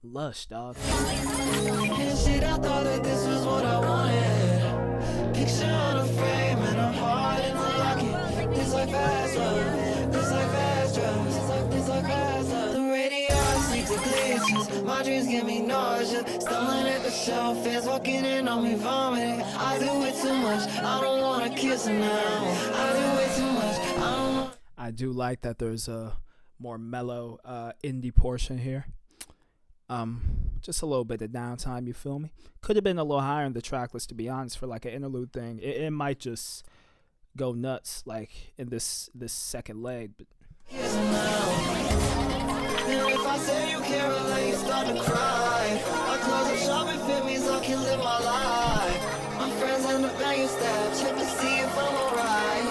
lush, dog. And shit, I thought that this was what I wanted. Picture on a frame and I'm hard in the locket. This like fast love, this like fast drugs, this like fast love. The radio speaks to glitches, my dreams give me nausea. Stumbling at the show, fans walking in on me vomiting. I do it too much, I don't wanna kiss her now. I do it too much, I don't want. I do like that there's a more mellow indie portion here. Just a little bit of downtime, you feel me? Could have been a little higher in the track list, to be honest, for like an interlude thing. It might just go nuts like in this second leg, but I say you can't relate, you start to cry. My clothes and shopping fit me so I can live my life. My friends in the bag and stab, check to see if I'm alright.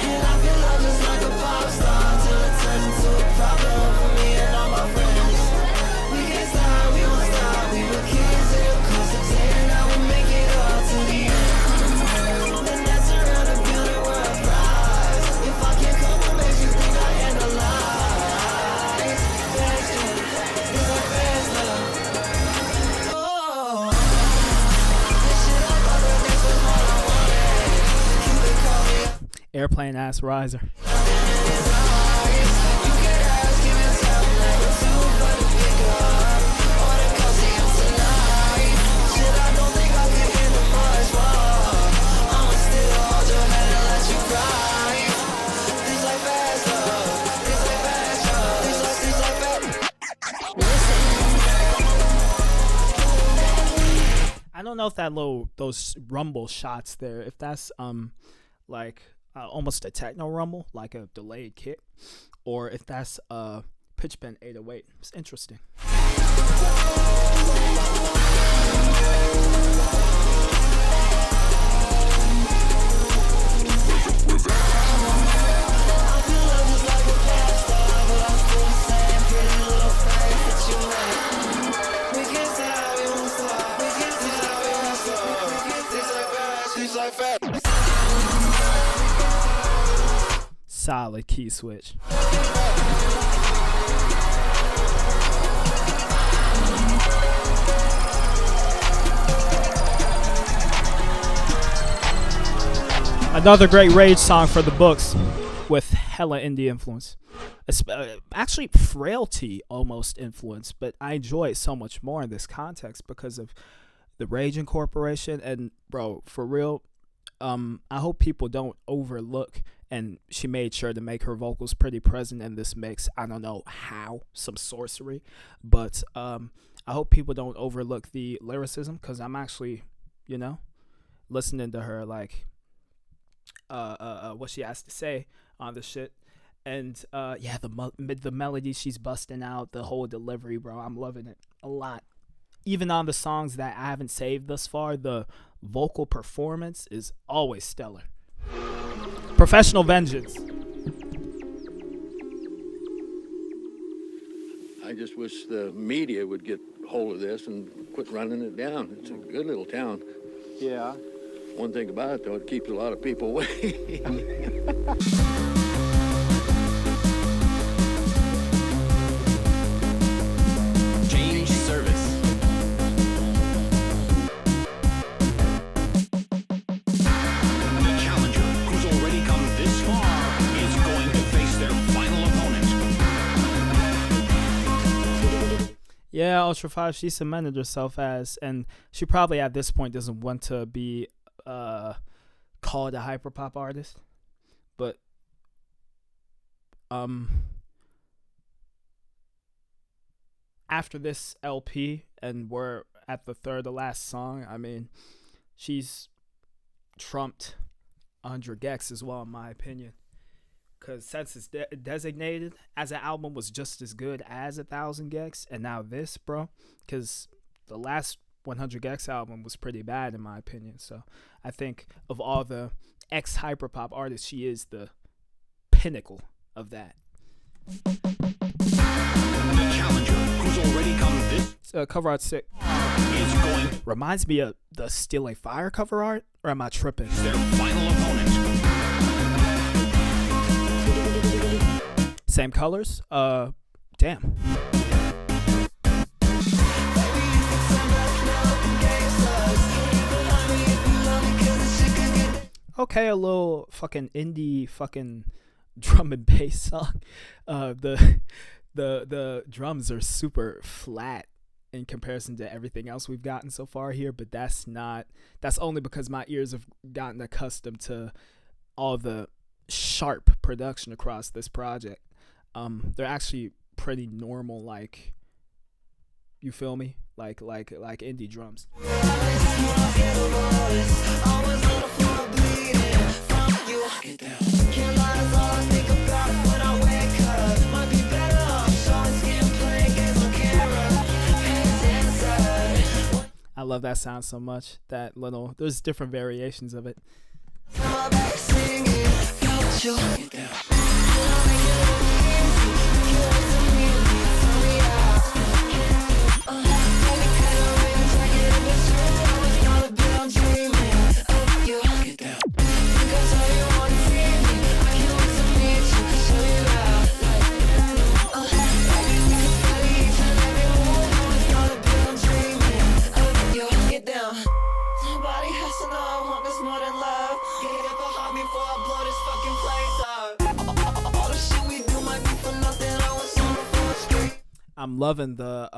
And I feel love just like a pop star till it turns into a problem for me and all my friends. We can't stop, we won't stop. We were kids in the clubs and now we make it up to the end. Then that's around the building where I rise. If I can't come to make you think I end the lies. Fast love, it's like fast love. Oh, this shit I thought that this was all I wanted. Cupid called me up. Airplane ass riser. I don't know if those rumble shots there, if that's like almost a techno rumble, like a delayed kick, or if that's pitch bend 808. It's interesting. Solid key switch. Another great rage song for the books with hella indie influence. Actually, Frailty almost influence, but I enjoy it so much more in this context because of the rage incorporation. And bro, for real, I hope people don't overlook, and she made sure to make her vocals pretty present in this mix. I don't know how, some sorcery, but I hope people don't overlook the lyricism, because I'm actually, listening to her, like, what she has to say on the shit. And yeah, the melody she's busting out, the whole delivery, bro, I'm loving it a lot. Even on the songs that I haven't saved thus far, the vocal performance is always stellar. Professional Vengeance. I just wish the media would get hold of this and quit running it down. It's a good little town. Yeah. One thing about it, though, it keeps a lot of people away. Change service. The challenger, who's already come this far, is going to face their final opponent. Yeah, Ultra 5, she cemented herself as, and she probably at this point doesn't want to be called a hyperpop artist, but after this LP, and we're at the third to last song, I mean, she's trumped 100 Gex as well, in my opinion, because Census Designated as an album was just as good as 1,000 Gex, and now this, bro, because the last 100 Gex album was pretty bad in my opinion. So I think of all the ex-hyperpop artists, she is the pinnacle of that. The challenger, who's already come this Cover art sick. is going to Reminds me of the Still a Fire cover art, or am I tripping? their final opponent. Same colors? Damn. Okay, a little fucking indie fucking drum and bass song. The drums are super flat in comparison to everything else we've gotten so far here, but that's only because my ears have gotten accustomed to all the sharp production across this project. They're actually pretty normal, like, you feel me? Like indie drums. love that sound so much. That little, there's different variations of it. My back singing, got you. I'm loving the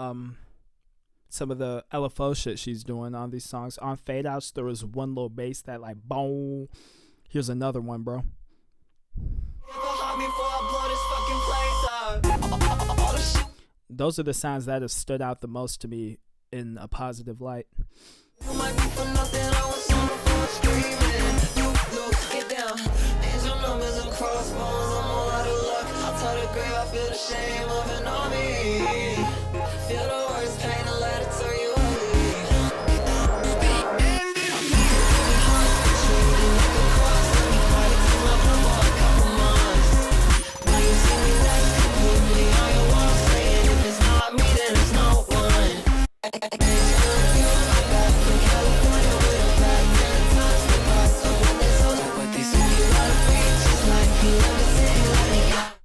some of the LFO shit she's doing on these songs. On Fadeoutz, there was one little bass that like boom. Here's another one, bro. Those are the sounds that have stood out the most to me in a positive light.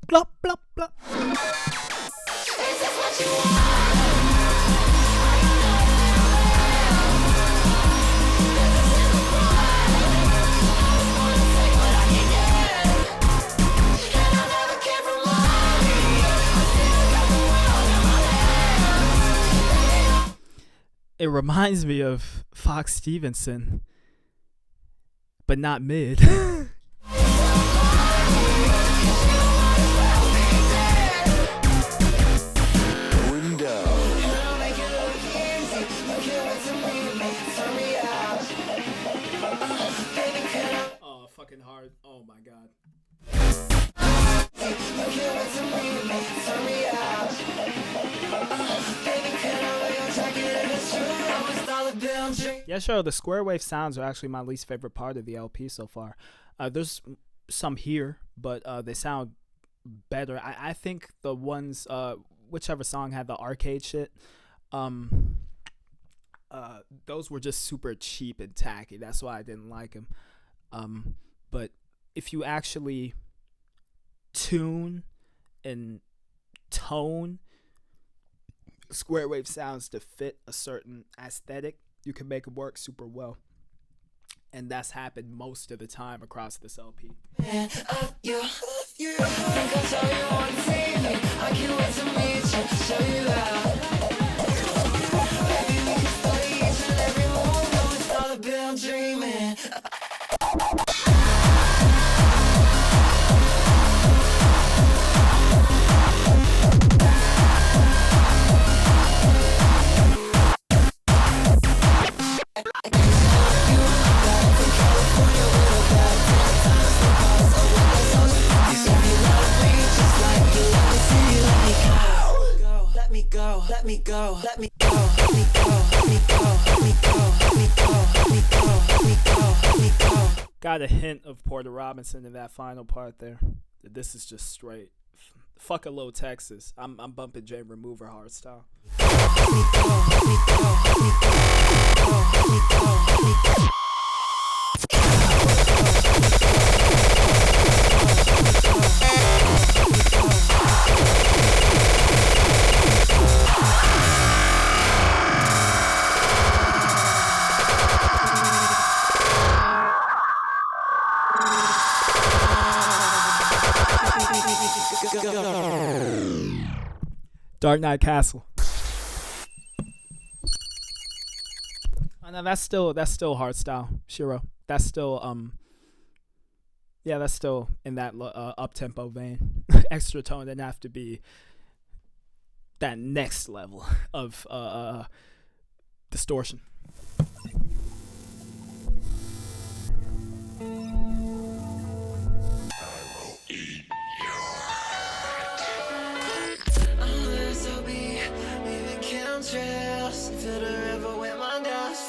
Blop, blop, blop. It reminds me of Fox Stevenson, but not mid. Oh, fucking hard. Oh my god. Yeah, sure. The square wave sounds are actually my least favorite part of the LP so far. There's some here, but they sound better. I think the ones, whichever song had the arcade shit, those were just super cheap and tacky. That's why I didn't like them. But if you actually tune and tone square wave sounds to fit a certain aesthetic, you can make them work super well. And that's happened most of the time across this LP. Let me go, let me go, let me go, let me go, let me go, let me go, let me go, let me go, let me go. Got a hint of Porter Robinson in that final part there. This is just straight. Fuck a low Texas. I'm bumping J Remover hard style. Let me go, let me go, let me go, let me go, let me go. Dark Knight Castle. Oh, no, that's still hard style, Shiro. That's still yeah, that's still in that up tempo vein. Extra tone didn't have to be that next level of distortion. Trails to the river with my doubts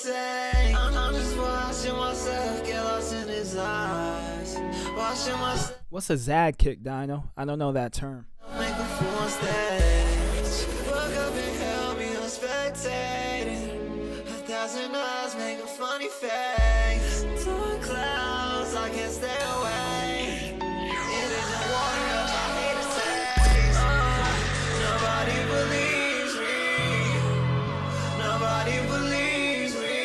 say. I'm just watching myself get lost in his eyes. Watching myself What's a Zag kick, Dino? I don't know that term. make a fool on stage. Look up and help me, I'm spectating. 1,000 eyes make a funny face. Dark clouds, I can't stay away. It isn't water up, I hate to taste. Nobody believes me. Nobody believes me.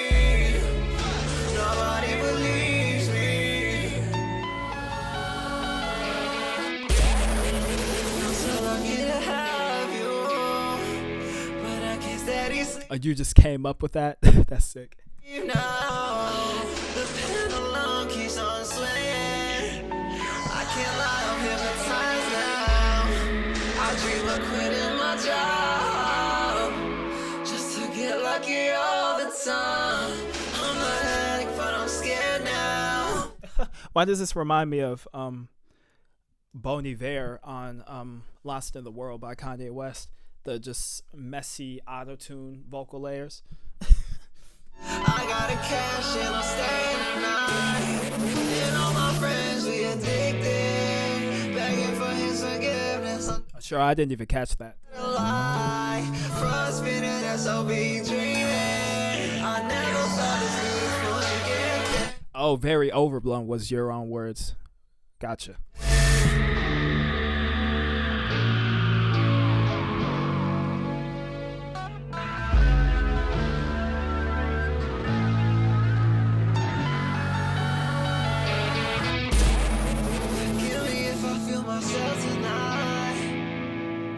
Nobody believes me. I'm so lucky to have you, but I can't steady sleep Oh, you just came up with that? That's sick. now. The pendulum keeps on swinging. I can't lie, I'm hypnotized now. I dream of quitting my job just to get lucky all the time. I'm a headache, but I'm scared now. Why does this remind me of Bon Iver on Lost in the World by Kanye West? The just messy auto-tune vocal layers. I gotta cash and I'm staying tonight. And all my friends, we addicted. Begging for his forgiveness. I'm Sure, I didn't even catch that. a lie. Frustrated, SOB dreaming. I never felt this beautiful again. Oh, very overblown was your own words. Gotcha. Forgive me if I feel myself tonight.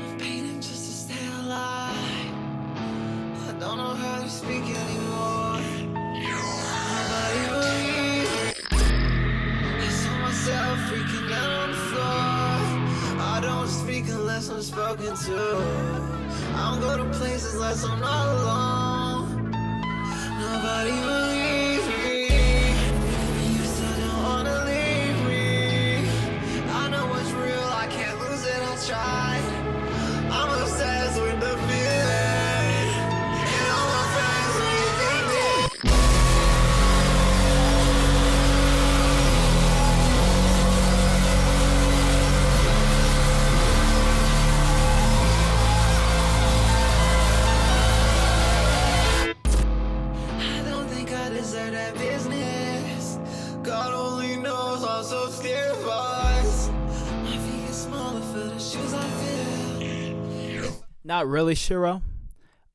I'm painting just to stay alive. I don't know how to speak anymore. Nobody believes me. I saw myself freaking out on the floor. I don't speak unless I'm spoken to. I don't go to places unless I'm not alone. Nobody believes me. You still don't wanna leave me. I know what's real, I can't lose it, I tried. I'm obsessed with the feeling. And all my friends are addicted. I don't think I deserve that business. God only knows I'm so scared of us. My feet get smaller for the shoes I feel. Not really, Shiro.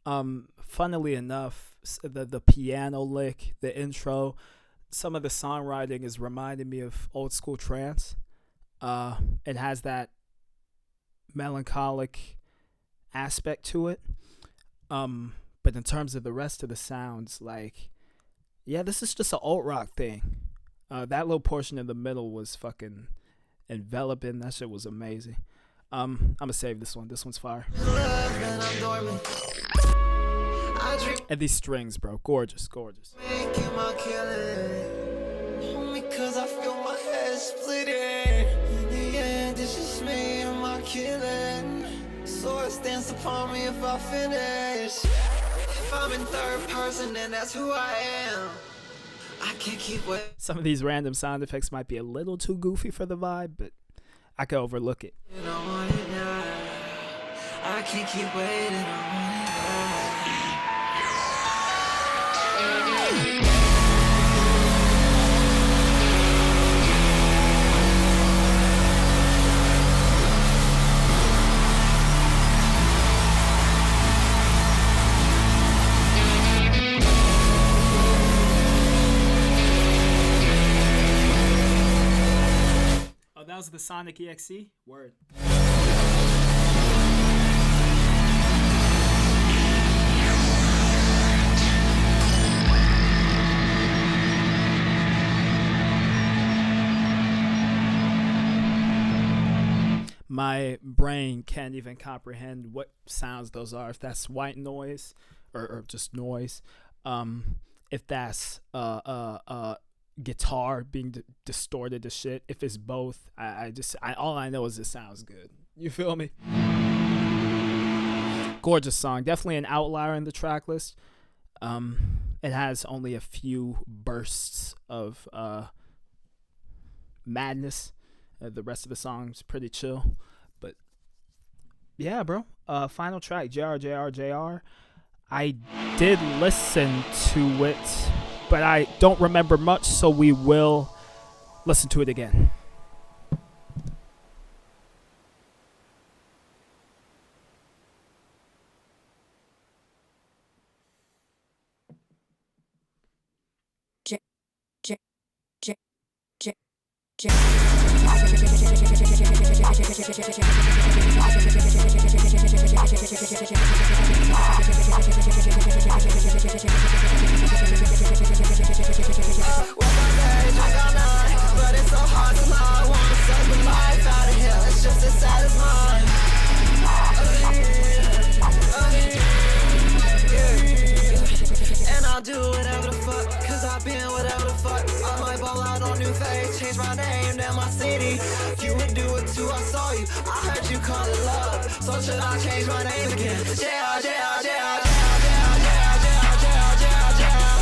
Funnily enough, the piano lick, the intro, some of the songwriting is reminding me of old school trance. It has that melancholic aspect to it. But in terms of the rest of the sounds, like, yeah, this is just an alt rock thing. That little portion in the middle was fucking enveloping. That shit was amazing. I'm gonna save this one. This one's fire. Love and I'm dormant. I dream And these strings, bro, gorgeous, gorgeous. making my killing. Only cause I feel my head splitting. In the end, it's just me and my killing. Sword stands upon me if I finish. If I'm in third person, then that's who I am. I can't keep waiting. Some of these random sound effects might be a little too goofy for the vibe, but I could overlook it. I want it now. I can't keep waiting. I want it now. Oh, that was the Sonic EXE? Word. My brain can't even comprehend what sounds those are. If that's white noise or just noise, if that's guitar being distorted to shit. If it's both, I all I know is it sounds good. You feel me? Gorgeous song, definitely an outlier in the track list. It has only a few bursts of madness. The rest of the song's pretty chill. But yeah, bro. Final track, JRJRJR. I did listen to it, but I don't remember much, so we will listen to it again. But it's so hard to lie. I wanna suck the life out of here. It's just as sad as mine. And I'll do whatever the fuck, cause I've been whatever the fuck. I might ball out on new face, change my name, then my city. You would do it too, I saw you. I heard you call it love, so should I change my name again? JRJRJR.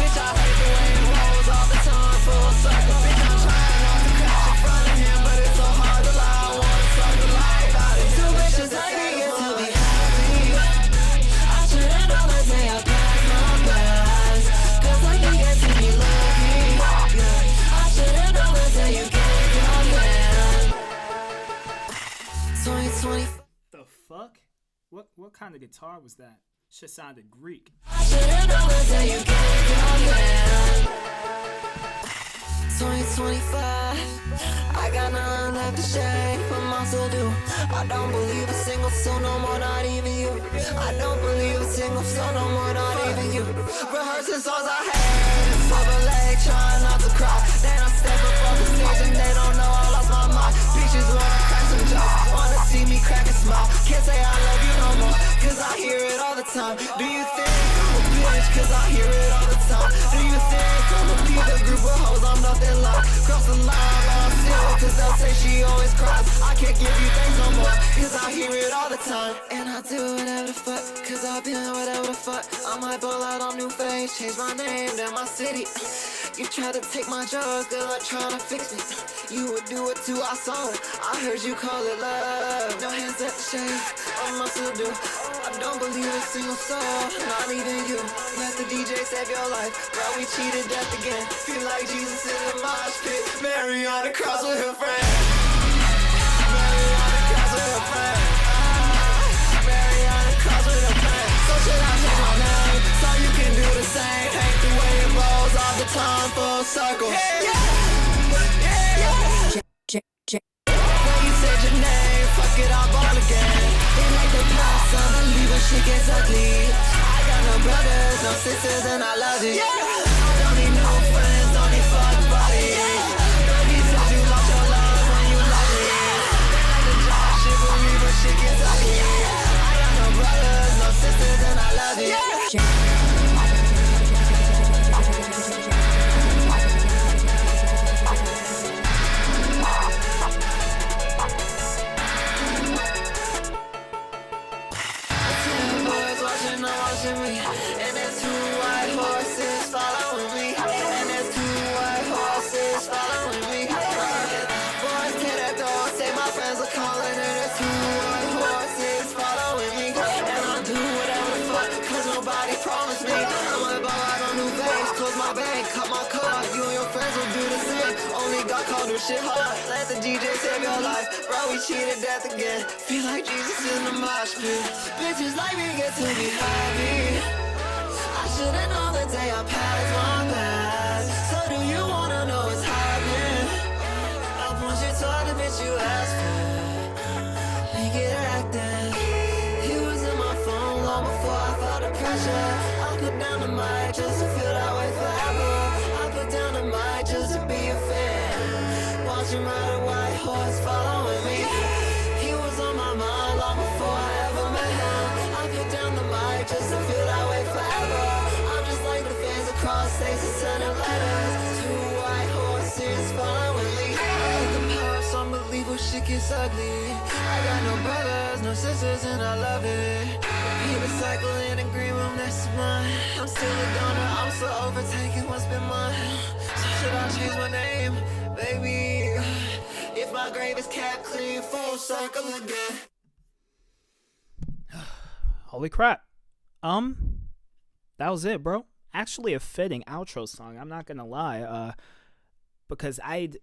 Bitch, I hate the way it rolls all the time, full circle. Bitch, I'm trying not to crash in front of him, but it's so hard to lie. I wanna suck the life out of two bitches like me get to be happy. I should've known the day I passed my best, cause I can get to be lucky. I should've known the day you gave your hand. 2020. The fuck? What kind of guitar was that? Shit sounded Greek. I should've known the day you gave your hand. 2025, I got nothing left to shake, but I still do. I don't believe a single soul no more, not even you. I don't believe a single soul no more, not even you. Rehearsing songs I hate, silver leg, trying not to cry. Then I step up on the stage and they don't know I lost my mind. Bitches wanna crack some jokes, wanna see me crack a smile. Can't say I love you no more, cause I hear it all the time. Do you think I'm a bitch, cause I hear it all the time? Do you think I'm a be the group of hoes, I'm nothing like? Cross the line, I'm still, cause they'll say she always cries. I can't give you things no more, cause I hear it all the time. And I do whatever the fuck, cause I've been whatever the fuck. I might ball out on new face, change my name, then my city. You try to take my drugs, they're like trying to fix me. You would do it too, I saw it. I heard you call it love. No hands at the shade, I must still do. I don't believe a single soul, not even you. Let the DJ save your life, bro, we cheated death again. Feel like Jesus in the mosh pit. Mary on the cross with her friend. Mary on the cross with her friend. Mary on the cross with her friend. So should I change my name, so you can do the same? Hate the way it rolls all the time, full circle. When you said your name, fuck it, I'll ball again. They like the past, unbelievable shit gets ugly. I got no brothers, no sisters, and I love it. I don't need no friends, don't need fuck buddies. Baby said you lost your love when you love me. They like the job shit, believe when shit gets ugly. I got no brothers, no sisters, and I love it. Watching me, and there's two white horses following me, and there's two white horses following me. Boys get that door, say my friends are calling, and there's two white horses following me, and I'll do whatever the fuck, cause nobody promised me. I'ma buy out a new face, close my bank, cut my car. You and your friends will do the same. Only God called do shit hard. Let the DJ save your life, bro, we cheated death again. Feel like Jesus in the mosh pit. Bitches like me get to be happy. I should've known the day I passed my past. So do you wanna know what's happening? I want you toward the bitch you asked for. Make it acting. He was in my phone long before I felt the pressure. I put down the mic just to feel that way forever. I put down the mic just to be a fan. Watch him ride a white horse following me. He was on my mind long before I ever met him. I put down the mic just to feel that way forever. I'm just like the fans across states and sending letters. Two white horses following me. I like the power, so unbelievable shit gets ugly. I got no brothers, no sisters, and I love it. Repeat the cycle in a green room next to mine. I'm still a donor, I'm still overtaking what's been mine. So should I change my name, baby? If my grave is kept clean, full circle again. Holy crap. That was it, bro. Actually a fitting outro song, I'm not gonna lie. Because I'd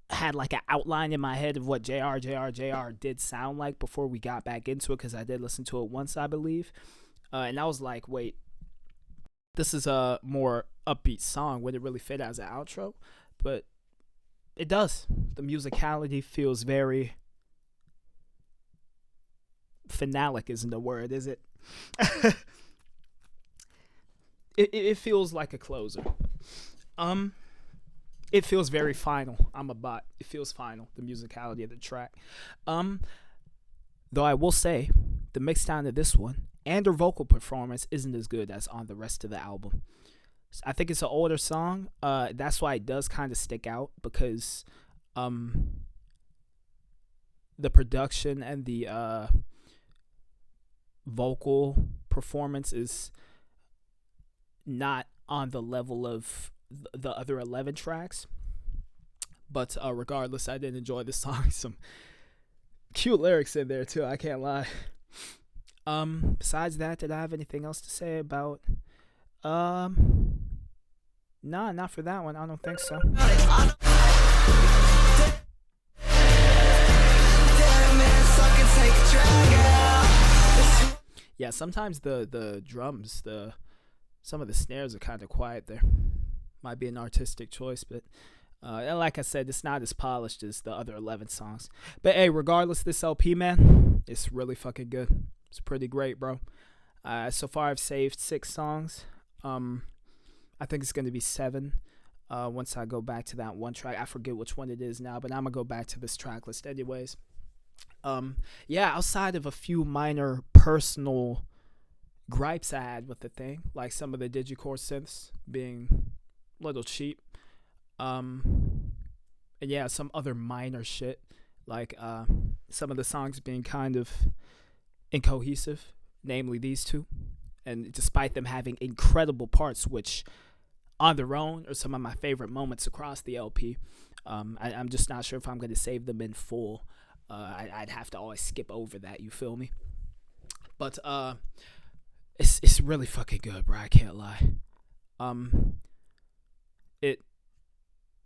had like an outline in my head of what JRJRJR did sound like before we got back into it, because I did listen to it once, I believe. And I was like, wait, this is a more upbeat song. Would it really fit as an outro? But it does. The musicality feels very finalic, isn't the word, is it? It feels like a closer. It feels very final. I'm a bot. It feels final, the musicality of the track. Though I will say, the mixdown of this one and her vocal performance isn't as good as on the rest of the album. I think it's an older song. That's why it does kind of stick out, because the production and the vocal performance is not on the level of the other 11 tracks. But regardless, I did enjoy the song. Some cute lyrics in there too, I can't lie. Besides that, did I have anything else to say about nah, not for that one. I don't think so. Yeah, sometimes the drums, some of the snares are kind of quiet there. Might be an artistic choice, but like I said, it's not as polished as the other 11 songs. But hey, regardless, this LP, man, it's really fucking good. It's pretty great, bro. So far, I've saved 6 songs. I think it's going to be 7 once I go back to that one track. I forget which one it is now, but I'm going to go back to this track list anyways. Yeah, outside of a few minor personal gripes I had with the thing, like some of the digicore synths being a little cheap, and yeah, some other minor shit, like some of the songs being kind of incohesive, namely these two, and despite them having incredible parts, which on their own are some of my favorite moments across the LP, I'm just not sure if I'm going to save them in full. I'd have to always skip over that, you feel me? But it's really fucking good, bro. I can't lie.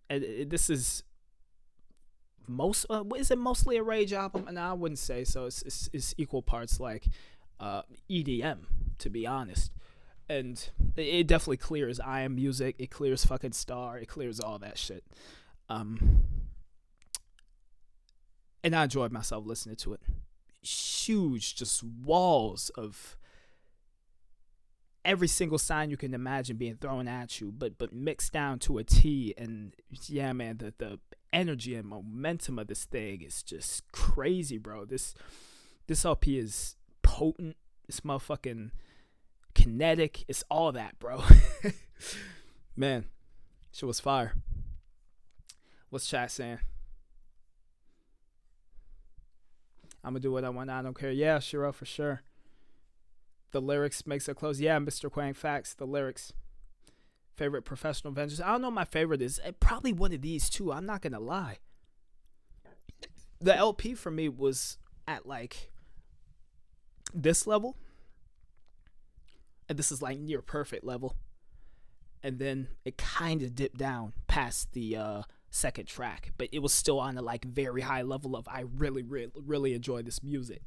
This is is it mostly a Rage album? And I wouldn't say so. It's equal parts like EDM, to be honest. And it definitely clears I Am Music. It clears fucking Star. It clears all that shit. And I enjoyed myself listening to it. Huge, just walls of every single sign you can imagine being thrown at you, but mixed down to a T. And yeah, man, the energy and momentum of this thing is just crazy, bro. This LP is potent. It's motherfucking kinetic. It's all that, bro. Man, shit was fire. What's chat saying? I'm gonna do what I want. I don't care. Yeah, Shiro, for sure. The lyrics makes it close. Yeah, Mr. Quang, facts. The lyrics. Favorite professional ventures. I don't know what my favorite is. Probably one of these two. I'm not gonna lie. The LP for me was at like this level. And this is like near perfect level. And then it kind of dipped down past the second track, but it was still on a like very high level of I really enjoy this music.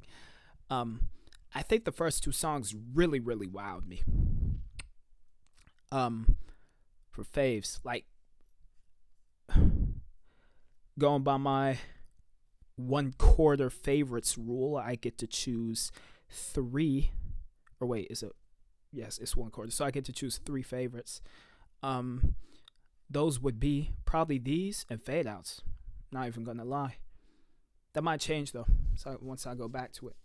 I think the first 2 songs really wowed me. For faves, like going by my 1/4 favorites rule, I get to choose 3. Or wait, is it? Yes, it's 1/4. So I get to choose 3 favorites. Those would be probably these and Fadeoutz. Not even gonna lie. That might change though. So once I go back to it.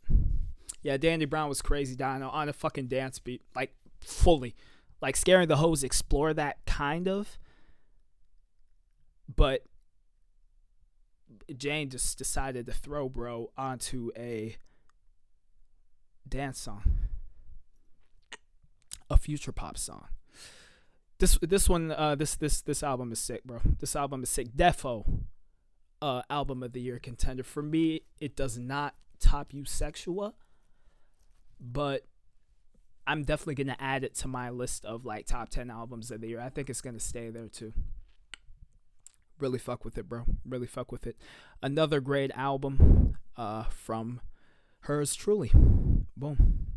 Yeah, Danny Brown was crazy, Dino, on a fucking dance beat, like fully, like Scaring the Hoes explore that kind of, but Jane just decided to throw bro onto a dance song, a future pop song. This album is sick, bro. This album is sick. Defo, album of the year contender. For me, it does not top Eusexual, but I'm definitely gonna add it to my list of like top 10 albums of the year. I think it's gonna stay there too. Really fuck with it, bro. Really fuck with it. Another great album from hers truly. Boom.